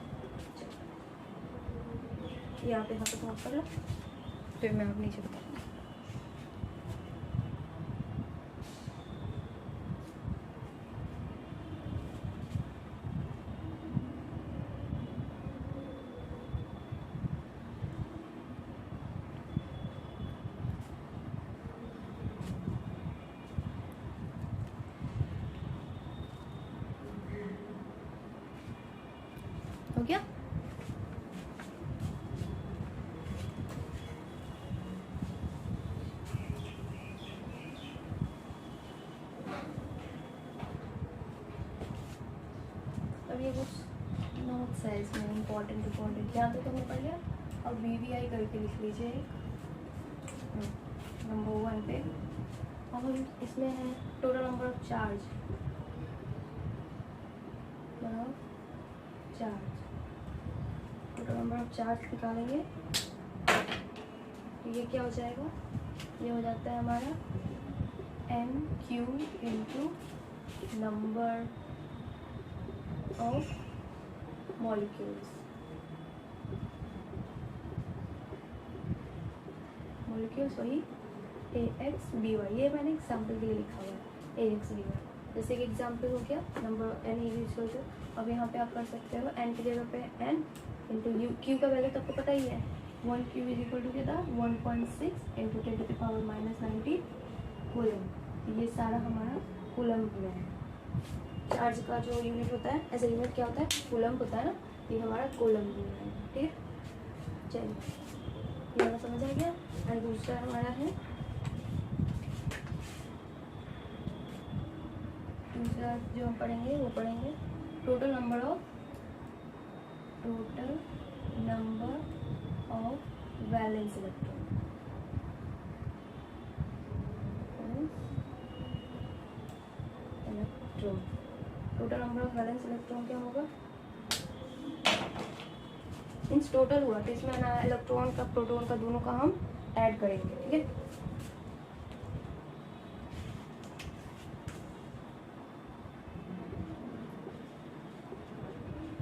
यहाँ पे नोट कर लो, फिर मैं अब नीचे बताऊँगी। हो गया? अब ये कुछ नोट्स है इसमें इम्पोर्टेंट यहाँ तक हमने पढ़ लिया। अब VVI करके लिख लीजिए एक नंबर 1 पे। अब हम इसमें है total number of charge, total number of charge निकालेंगे। तो ये क्या हो जाएगा, ये हो जाता है हमारा NQ into number of molecules वही AXBY। ये मैंने एग्जाम्पल के लिए लिखा हुआ है AXBY। जैसे कि एग्जाम्पल हो गया नंबर N यूज हो गया। अब यहाँ पे आप कर सकते हो N की जगह पे N इंटू U। Q का वैल्यू तो आपको पता ही है, 1Q इज इक्वल टू क्या था 1.6 इंटू 10⁻⁻90 कूलम। ये सारा हमारा कूलम में है। चार्ज का जो यूनिट होता है, ऐसा यूनिट क्या होता है, कूलम होता है ना, ये हमारा कूलम में है। ठीक, चलिए ये वाला समझ आ गया। एंड दूसरा हमारा है, दूसरा जो हम पढ़ेंगे वो पढ़ेंगे total number of valence electron. Total number of valence electron क्या होगा, मीन्स टोटल हुआ तो इसमें ना इलेक्ट्रॉन का प्रोटॉन का दोनों का हम ऐड करेंगे। ठीक है,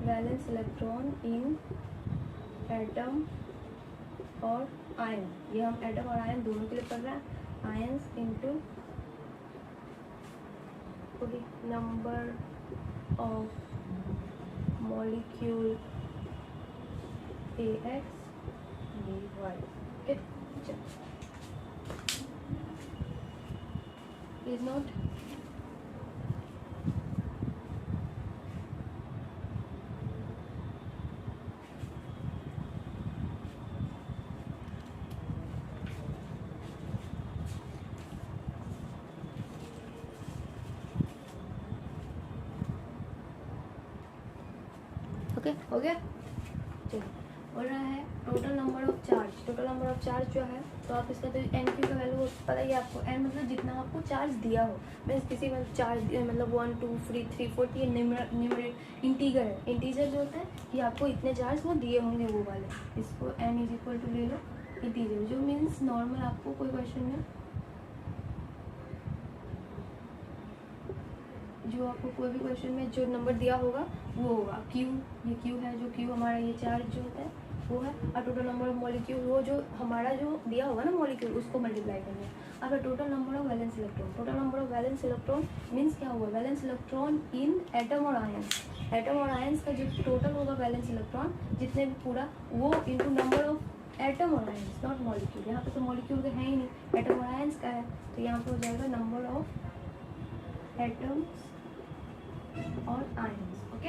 वैलेंस इलेक्ट्रॉन इन एटम और आयन, ये हम एटम और आयन दोनों के लिए पढ़ रहे हैं। Ions into number of molecule AXBY। Okay, is not okay, हो गया। चलिए, बोल रहा है total number of charge. Total number of charge जो है तो आप इसका तो NQ का वैल्यू पता ही है आपको। N मतलब जितना आपको चार्ज दिया हो, मीन्स किसी में चार्ज मतलब 1 2 3 3 4 ये न्यूमरेटर इंटीजर है। इंटीजर जो होता है कि आपको इतने चार्ज वो दिए होंगे वो वाले, इसको N इज इक्वल टू ले लो इंटीजर, जो मीन्स नॉर्मल आपको कोई क्वेश्चन में जो आपको कोई भी क्वेश्चन में जो नंबर दिया होगा वो होगा Q। ये Q है, जो Q हमारा ये चार्ज जो होता है वो है, और टोटल नंबर ऑफ मॉलिक्यूल वो जो हमारा जो दिया होगा ना मॉलिक्यूल उसको मल्टीप्लाई करना है। अब total number of valence electron, total number of valence electron means क्या हुआ, वैलेंस इलेक्ट्रॉन इन एटम और आयंस। एटम और आयंस का जो टोटल होगा वैलेंस इलेक्ट्रॉन जितने भी पूरा वो इंटू नंबर ऑफ एटम और आयंस, नॉट मॉलिक्यूल। यहाँ पे तो मॉलिक्यूल तो है ही नहीं, एटम और आयंस का है, तो यहाँ पे हो जाएगा नंबर ऑफ एटम्स और आयंस। ओके,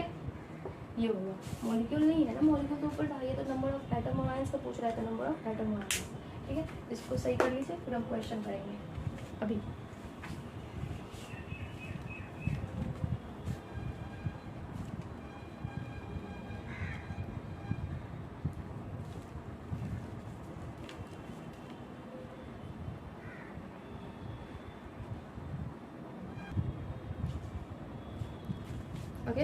ये होगा, मॉलिक्यूल नहीं है ना, मॉलिक्यूल तो ऊपर था, ये तो नंबर ऑफ एटम और आयंस का पूछ रहा था, नंबर ऑफ एटम और आयंस। ठीक है, इसको सही कर लीजिए, फिर हम क्वेश्चन करेंगे अभी। ओके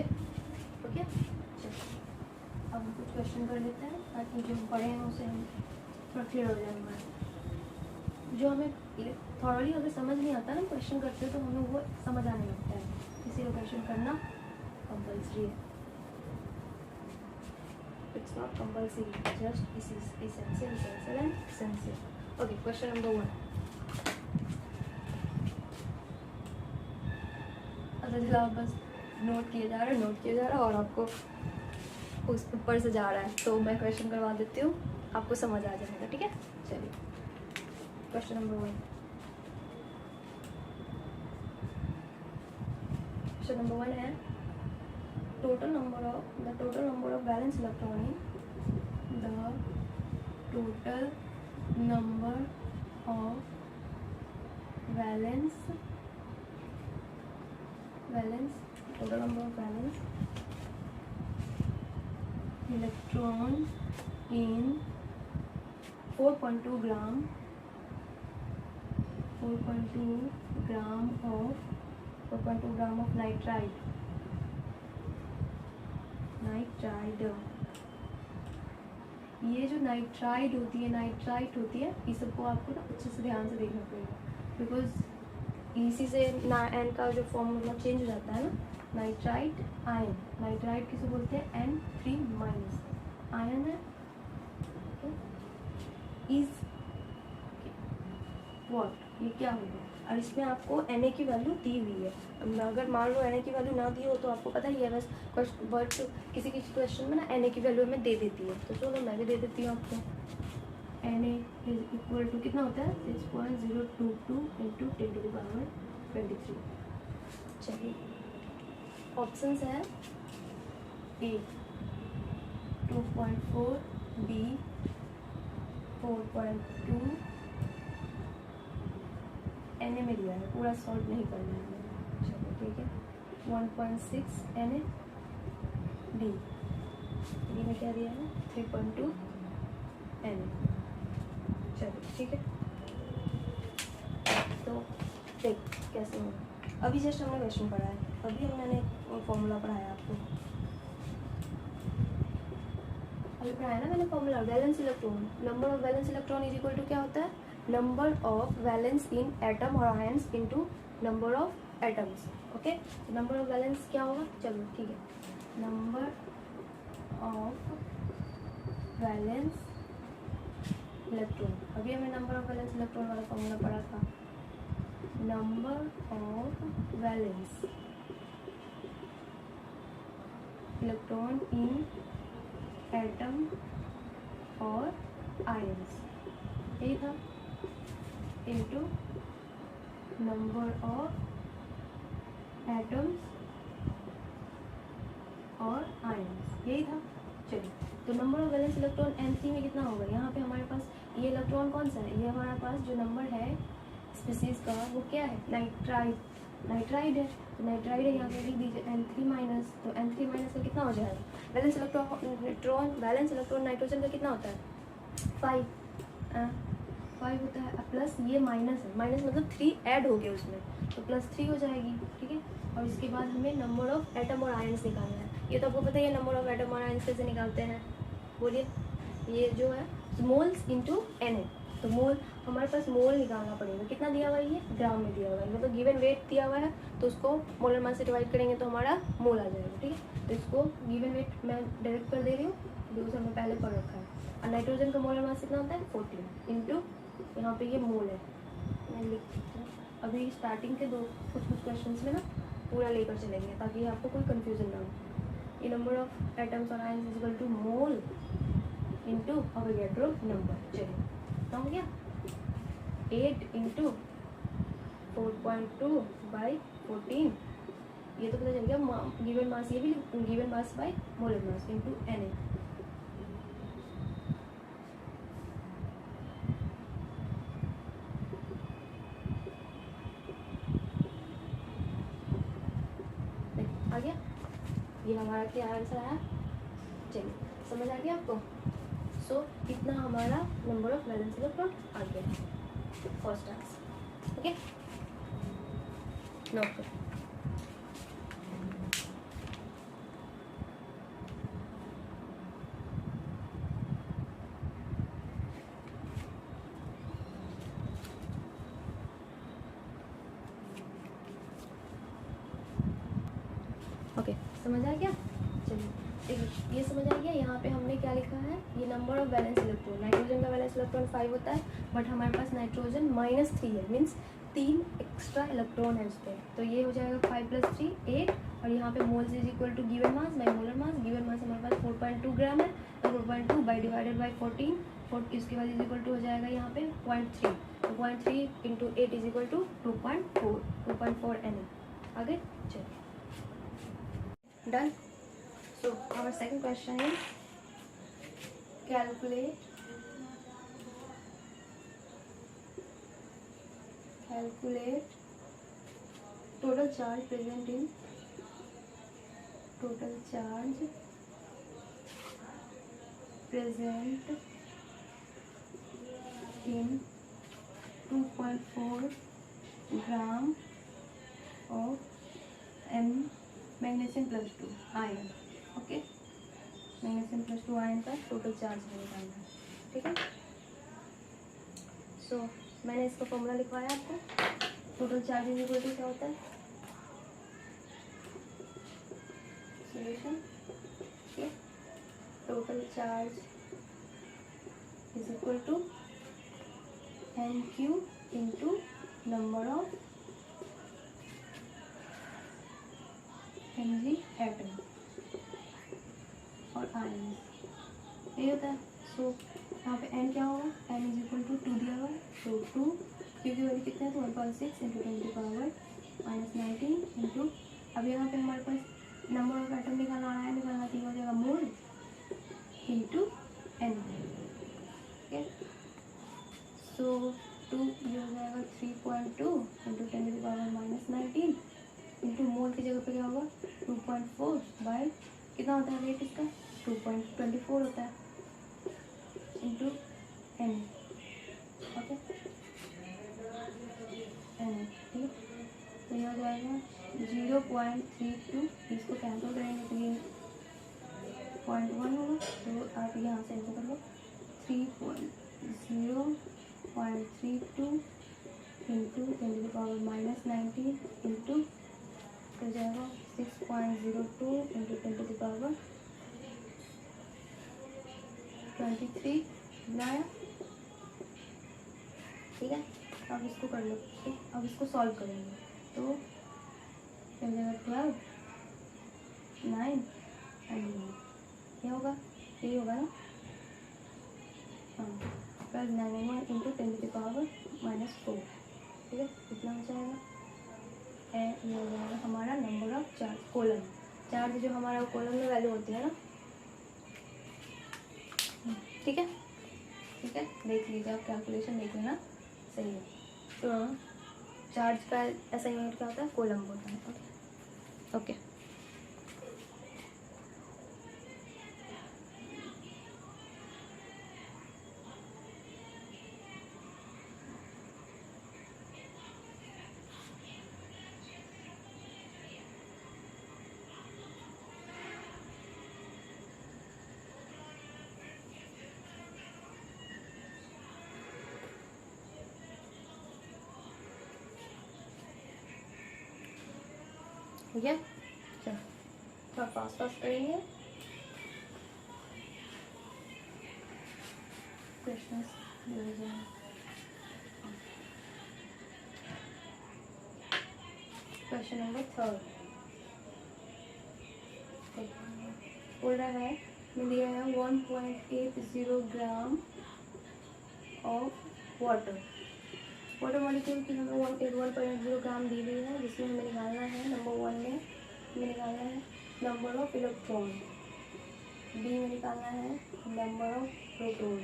ओके, अब हम कुछ क्वेश्चन कर लेते हैं ताकि जो पढ़े हैं उसे हम थोड़ा क्लियर हो जाए हमारा। जो हमें थॉरली अगर समझ नहीं आता ना क्वेश्चन करते तो हमें वो समझ आने लगता है, इसीलिए क्वेश्चन करना कंपल्सरी है। इट्स नॉट कंपल्सरी, जस्ट इस essential and essential. Okay, question number 1। अच्छा, आप बस नोट किए जा रहा है और आपको उस ऊपर से जा रहा है, तो मैं क्वेश्चन करवा देती हूँ, आपको समझ आ जाएगा। ठीक है, चलिए क्वेश्चन नंबर 1। क्वेश्चन नंबर 1 है total number of valence electron in the total number of valence electron in 4.2 gram of nitride. ये जो नाइट्राइड होती है, नाइट्राइट होती है, ये सबको आपको ना अच्छे से ध्यान से देखना पड़ेगा, बिकॉज इसी से ना एन का जो फॉर्मूला चेंज हो जाता है ना. नाइट्राइट आयन, नाइट्राइट किसे बोलते हैं? N3 माइनस आयन है, इज व्हाट, ये क्या होगा? और इसमें आपको Na की वैल्यू दी हुई है. अगर मान लो Na की वैल्यू ना दी हो तो आपको पता ही है, बस बट किसी क्वेश्चन में ना Na की वैल्यू हमें दे देती है. तो चलो मैं भी दे देती हूँ आपको. Na इज इक्वल टू कितना होता है? 6.022 इंटू 10⁻23. चलिए ऑप्शंस है ए 2.4, बी 4.2. Na में दिया है, पूरा सॉल्व नहीं करना है. चलो ठीक है. 1.6 Na, डी में क्या दिया है? 3.2 Na. चलो ठीक है. तो देख कैसे होगा. अभी जस्ट हमने क्वेश्चन पढ़ा है, अभी मैंने फॉर्मूला पढ़ाया आपको. अभी पढ़ाया ना मैंने formula. Valence electron, number of valence electron is equal to क्या होता है? Number of valence in atom और ions into number of atoms. Okay, number of valence क्या होगा? चलो ठीक है. नंबर ऑफ वैलेंस इलेक्ट्रॉन, अभी हमें नंबर ऑफ वैलेंस इलेक्ट्रॉन वाला फॉर्मूला पढ़ा था. Number of valence electron in atom और आयंस, यही था, इनटू नंबर ऑफ एटम्स और आयंस, यही था. चलिए, तो number of valence electron N3 में कितना होगा? यहाँ पे हमारे पास ये इलेक्ट्रॉन कौन सा है? ये हमारे पास जो नंबर है स्पीसीज का वो क्या है? नाइट्राइड है. तो नाइट्राइड है, यहाँ पे लिख दीजिए N3 माइनस. तो N3 माइनस का कितना हो जाएगा? वैलेंस इलेक्ट्रॉन नाइट्रोजन का कितना होता है? 5 होता है. प्लस ये माइनस है, माइनस मतलब 3 ऐड हो गए उसमें, तो +3 हो जाएगी. ठीक है. और इसके बाद हमें नंबर ऑफ एटम और आयंस निकालना है. ये तो आपको पता ही है नंबर ऑफ एटम और आयंस कैसे निकालते हैं. बोलिए. ये जो है मोल्स इंटू Na. तो मोल, हमारे पास मोल निकालना पड़ेगा. कितना दिया हुआ है? ये ग्राम में दिया हुआ है, मतलब गिवन वेट दिया हुआ है, तो उसको मोलर मास से डिवाइड करेंगे तो हमारा मोल आ जाएगा. ठीक है. तो इसको गिवन वेट मैं डायरेक्ट कर दे रही हूँ, दूसरा हमने पहले पढ़ रखा है. और नाइट्रोजन का मोलर मास कितना होता है? 14 इंटू, यहाँ पे ये मोल है, मैं लिख सकती हूँ. अभी स्टार्टिंग के कुछ क्वेश्चंस में ना पूरा लेकर चलेंगे ताकि आपको कोई कंफ्यूजन ना हो. ये नंबर ऑफ एटम्स और ions is equal to mole into Avogadro number. चलिए कितना हो गया? 8 इंटू 4.2 बाई 14. ये तो पता चल गया. गिवन मास, ये भी given mass by molar mass into Na. आ गया. ये हमारा क्या आंसर आया? चलिए समझ आ गया आपको. सो इतना हमारा नंबर ऑफ वैलेंस इलेक्ट्रॉन आ गया है, फर्स्ट आंसर. ओके, नोट करो. ओके, समझ आ गया. चलिए देखिए, ये समझ आ गया. यहाँ पे हमने क्या लिखा है? ये number of valence electron, nitrogen का वैलेंस इलेक्ट्रॉन 5 होता है, बट हमारे पास नाइट्रोजन -3 है, मीन्स 3 एक्स्ट्रा इलेक्ट्रॉन है उस पर. तो ये हो जाएगा 5 + 3 8. और यहाँ पे moles is equal to given mass by molar mass. Given mass हमारे पास 4.2 ग्राम है, तो 4.2 बाई डिवाइडेड बाई 14. इसके बाद इज इक्वल टू हो जाएगा यहाँ पे 0.3. तो 0.3 into 8 is equal to 2.4 Na. आगे चलिए, done. So our second question is calculate total charge present in 2.4 gram of magnesium plus 2 iron. Okay, magnesium plus 2 ion का टोटल चार्ज निकालना है, ठीक है। सो मैंने इसका फॉर्मूला लिखवाया आपको। Total charge is equal to क्या होता है, सॉल्यूशन, ठीक, total charge is equal to NQ into number of Mg atom और आयन, यही होता है। सो यहाँ पे n क्या होगा, n इज इक्वल टू 2 दिया हुआ है, तो 2 क्यू की वैल्यू कितना है, तो 1.6 इंटू 10⁻⁻19 इंटू, अब यहाँ पे हमारे पास नंबर ऑफ एटम निकालना और आयन निकालना, तो हो जाएगा मोल इंटू n, ठीक है। सो 2 ये हो जाएगा 3.2 इंटू 10⁻⁻19 इंटू मोल की जगह पे क्या होगा 2.4 बाय कितना होता है रेट इसका 2.24 होता है इंटू n, ओके n, ठीक। तो ये हो जाएगा 0.32, इसको कैंसिल करेंगे तो ये 0.1 होगा, तो आप यहाँ से ऐसे कर लो 3.0.32 इंटू 10⁻⁻19 इंटू हो जाएगा 6.02 इंटू 10⁻23 बनाया, ठीक है। अब इसको कर लो, ठीक। अब इसको सॉल्व करेंगे तो हो जाएगा 12, 9 एंड 1, क्या होगा, यही होगा ना, हाँ 12, 9 एंड 1 इंटू 10⁻⁻4, ठीक है। कितना हो जाएगा, ये हो जाएगा हमारा number of charge column, charge जो हमारा कॉलम में वैल्यू होती है ना, ठीक है, ठीक है। देख लीजिए आप, कैलकुलेशन देख लेना, सही है। तो चार्ज का ऐसा यूनिट क्या होता है, कॉलम होता है, ओके। ठीक है, चलो थोड़ा फास्ट करेंगे। क्वेश्चन नंबर 3 बोल रहा है, मैं दिया है 1.80 ग्राम ऑफ वाटर मॉलिक्यूल की हमें 1.0 ग्राम दी गई है, जिसमें हमें निकालना है नंबर 1 में हमें निकालना है नंबर ऑफ इलेक्ट्रॉन, बी में निकालना है नंबर ऑफ प्रोटॉन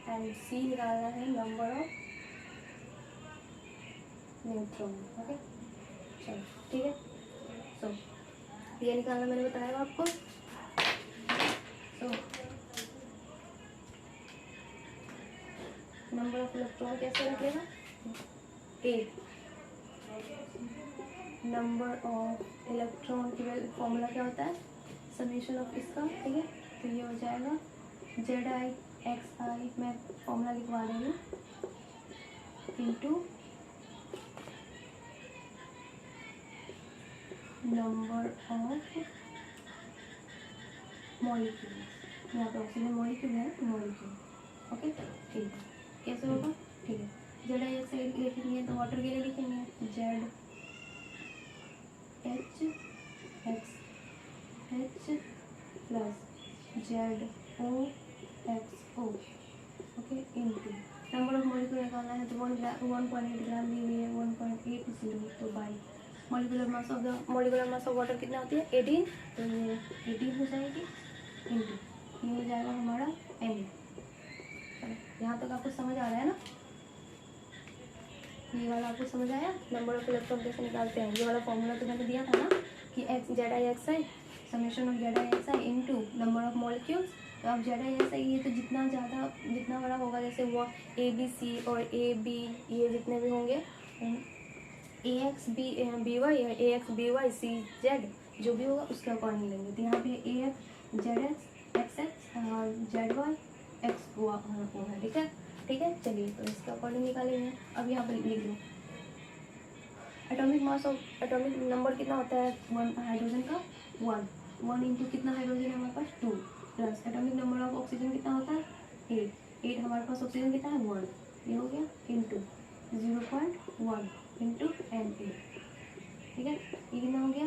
एंड सी निकालना है नंबर ऑफ न्यूट्रॉन, ओके। चलो ठीक है, सो ये निकालना मैंने बताया आपको। सो नंबर ऑफ इलेक्ट्रॉन कैसे रखेगा, 8 नंबर ऑफ इलेक्ट्रॉन की फॉर्मूला क्या होता है, समेशन ऑफ इसका, ठीक है। तो ये हो जाएगा ZI मैं फॉर्मूला लिखवा रही हूँ इंटू नंबर ऑफ मॉलिक्यूल, यहाँ पे ऑक्सीजन मॉलिक्यूल है, मॉलिक्यूल, ओके ठीक है। कैसे होगा, ठीक है, ZI साइड के लिए लिखेंगे तो वाटर के लिए लिखेंगे ZHX plus ZOXO, okay into number of molecule निकालना है तो 1.8 ग्राम दी हुई है, 1.80 तो by molecular mass of water कितना होती है 18, तो ये 18 हो जाएगी इंटू ये हो जाएगा हमारा एम। यहाँ तक आपको समझ आ रहा है ना? ये वाला आपको समझ आया? नंबर ऑफ इलेक्ट्रॉन कैसे निकालते हैं? ये वाला फॉर्मूला तो मैंने दिया था ना कि ZI summation of ZI into number of molecules. तो अब ZI ये तो जितना बड़ा होगा, जैसे वो ABC और AB ये जितने भी होंगे, AXBY या AXBY CZ जो भी होगा उसके अकॉर्डिंग लेंगे। तो यहाँ पे AX ZX XX और ZY X होगा, ठीक है। चलिए तो इसके अकॉर्डिंग निकालेंगे। अब यहाँ पर लिख लो एटॉमिक नंबर कितना होता है हाइड्रोजन का 1 इंटू कितना हाइड्रोजन है हमारे पास 2 plus atomic number of oxygen कितना होता है 8 हमारे पास ऑक्सीजन कितना है 1, ये हो गया इंटू 0.1 इंटू Na, ठीक है। ये कितना हो गया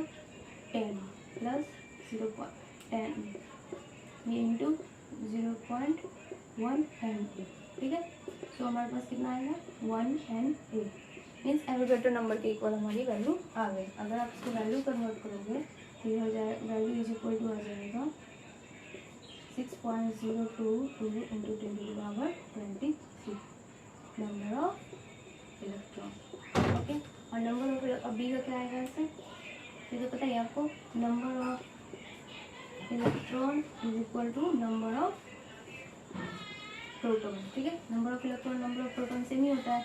10 प्लस 0.10 ये इंटू 0.1 Na, ठीक है। तो हमारे पास कितना आएगा 1 Na मीन्स एवोगैड्रो नंबर के इक्वल हमारी वैल्यू आ गई। अगर आप इसको वैल्यू कन्वर्ट करोगे तो ये हो जाए वैल्यू इज इक्वल टू आ जाएगा 6.022 into 10⁻23 number of electron, okay. और नंबर ऑफ बी का क्या आएगा ऐसे? ये तो पता है आपको, number of electron is equal to number of proton, ठीक है। Number of electron number of proton same ही होता है,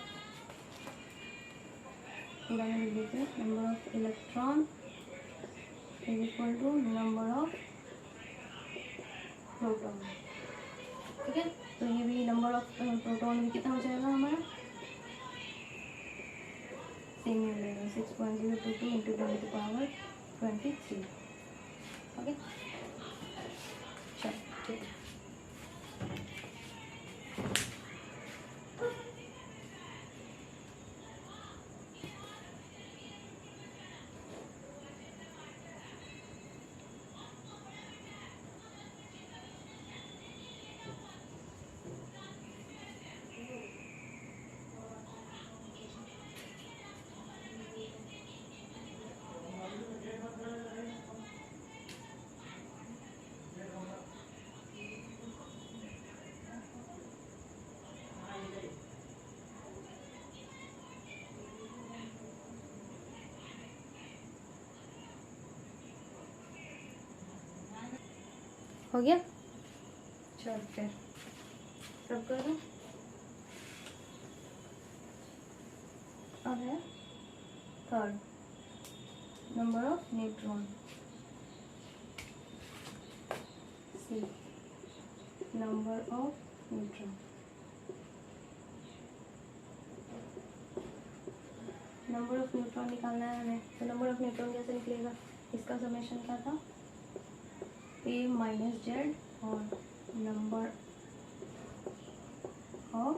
पूरा में लिख देते हैं। Number of electron is equal to number of proton, ठीक है। तो ये भी नंबर ऑफ प्रोटॉन भी कितना हो जाएगा हमारा सेम ही हो जाएगा 6.022 इंटू 10⁻23, ओके। चलो ठीक है। हो गया, चल फिर सब करो। अब है third number of neutron, see number of neutron. Number of neutron निकालना है हमें, तो नंबर ऑफ न्यूट्रॉन कैसे निकलेगा? इसका समेशन क्या था A माइनस जेड और नंबर ऑफ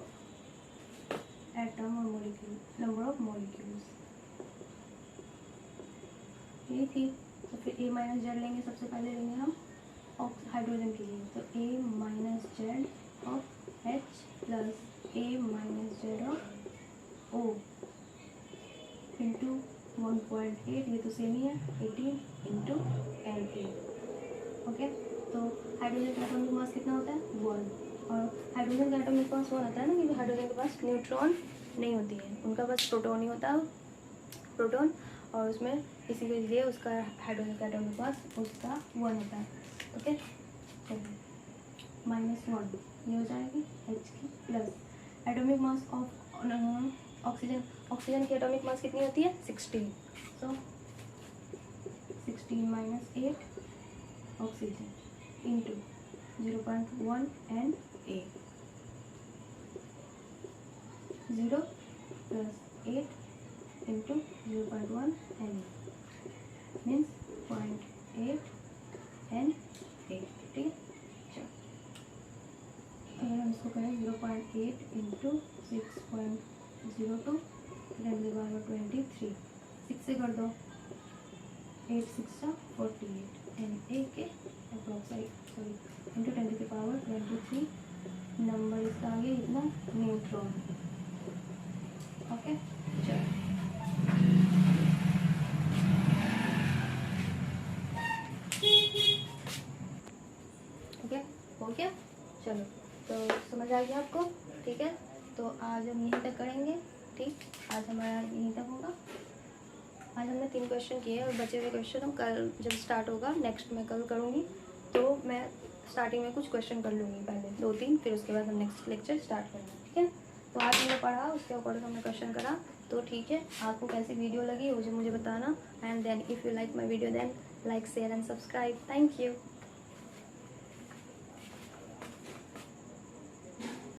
एटम और मॉलिक्यूल नंबर ऑफ मॉलिक्यूल्स ये थी। तो फिर A माइनस जेड लेंगे, सबसे पहले लेंगे हम हाइड्रोजन के लिए, तो A minus Z of H plus A minus Z of O into 1.8, ये तो सेम ही है 18 इंटू Na, ओके। तो हाइड्रोजन का एटॉमिक मास कितना होता है 1, और हाइड्रोजन का एटॉमिक मास 1 होता है ना, क्योंकि हाइड्रोजन के पास न्यूट्रॉन नहीं होती है, उनका पास प्रोटॉन ही होता है, प्रोटॉन, और उसमें इसी के लिए उसका हाइड्रोजन का एटॉमिक मास उसका 1 होता है, ओके। -1 ये हो जाएगी H की, plus atomic mass of oxygen की एटॉमिक मास कितनी होती है 16, सो 16 - 8 oxygen into 0.1 Na 0 plus 8 into 0.1 Na means 0.8 Na, ठीक है। चलो अगर हम इसको करें 0.8 इंटू 6.02 10⁻23, 6 से कर दो 8 6 48 Na के सॉरी इंटू 10⁻23 नंबर इसका आ गया इतना न्यूट्रॉन, ओके। चलो चलो, तो समझ आ गया आपको? ठीक है, तो आज हम यहीं तक करेंगे। ठीक, आज हमारा यहीं तक होगा। आज हमने 3 क्वेश्चन किए और बचे हुए क्वेश्चन हम कल जब स्टार्ट होगा, नेक्स्ट मैं कल करूँगी। तो मैं स्टार्टिंग में कुछ क्वेश्चन कर लूँगी, पहले 2-3, फिर उसके बाद हम नेक्स्ट लेक्चर स्टार्ट करेंगे। ठीक है, तो आज हमने पढ़ा, उसके अकॉर्डिंग हमने क्वेश्चन करा। तो ठीक है, आपको कैसी वीडियो लगी मुझे बताना। And then if you like my video then like, share and subscribe. Thank you.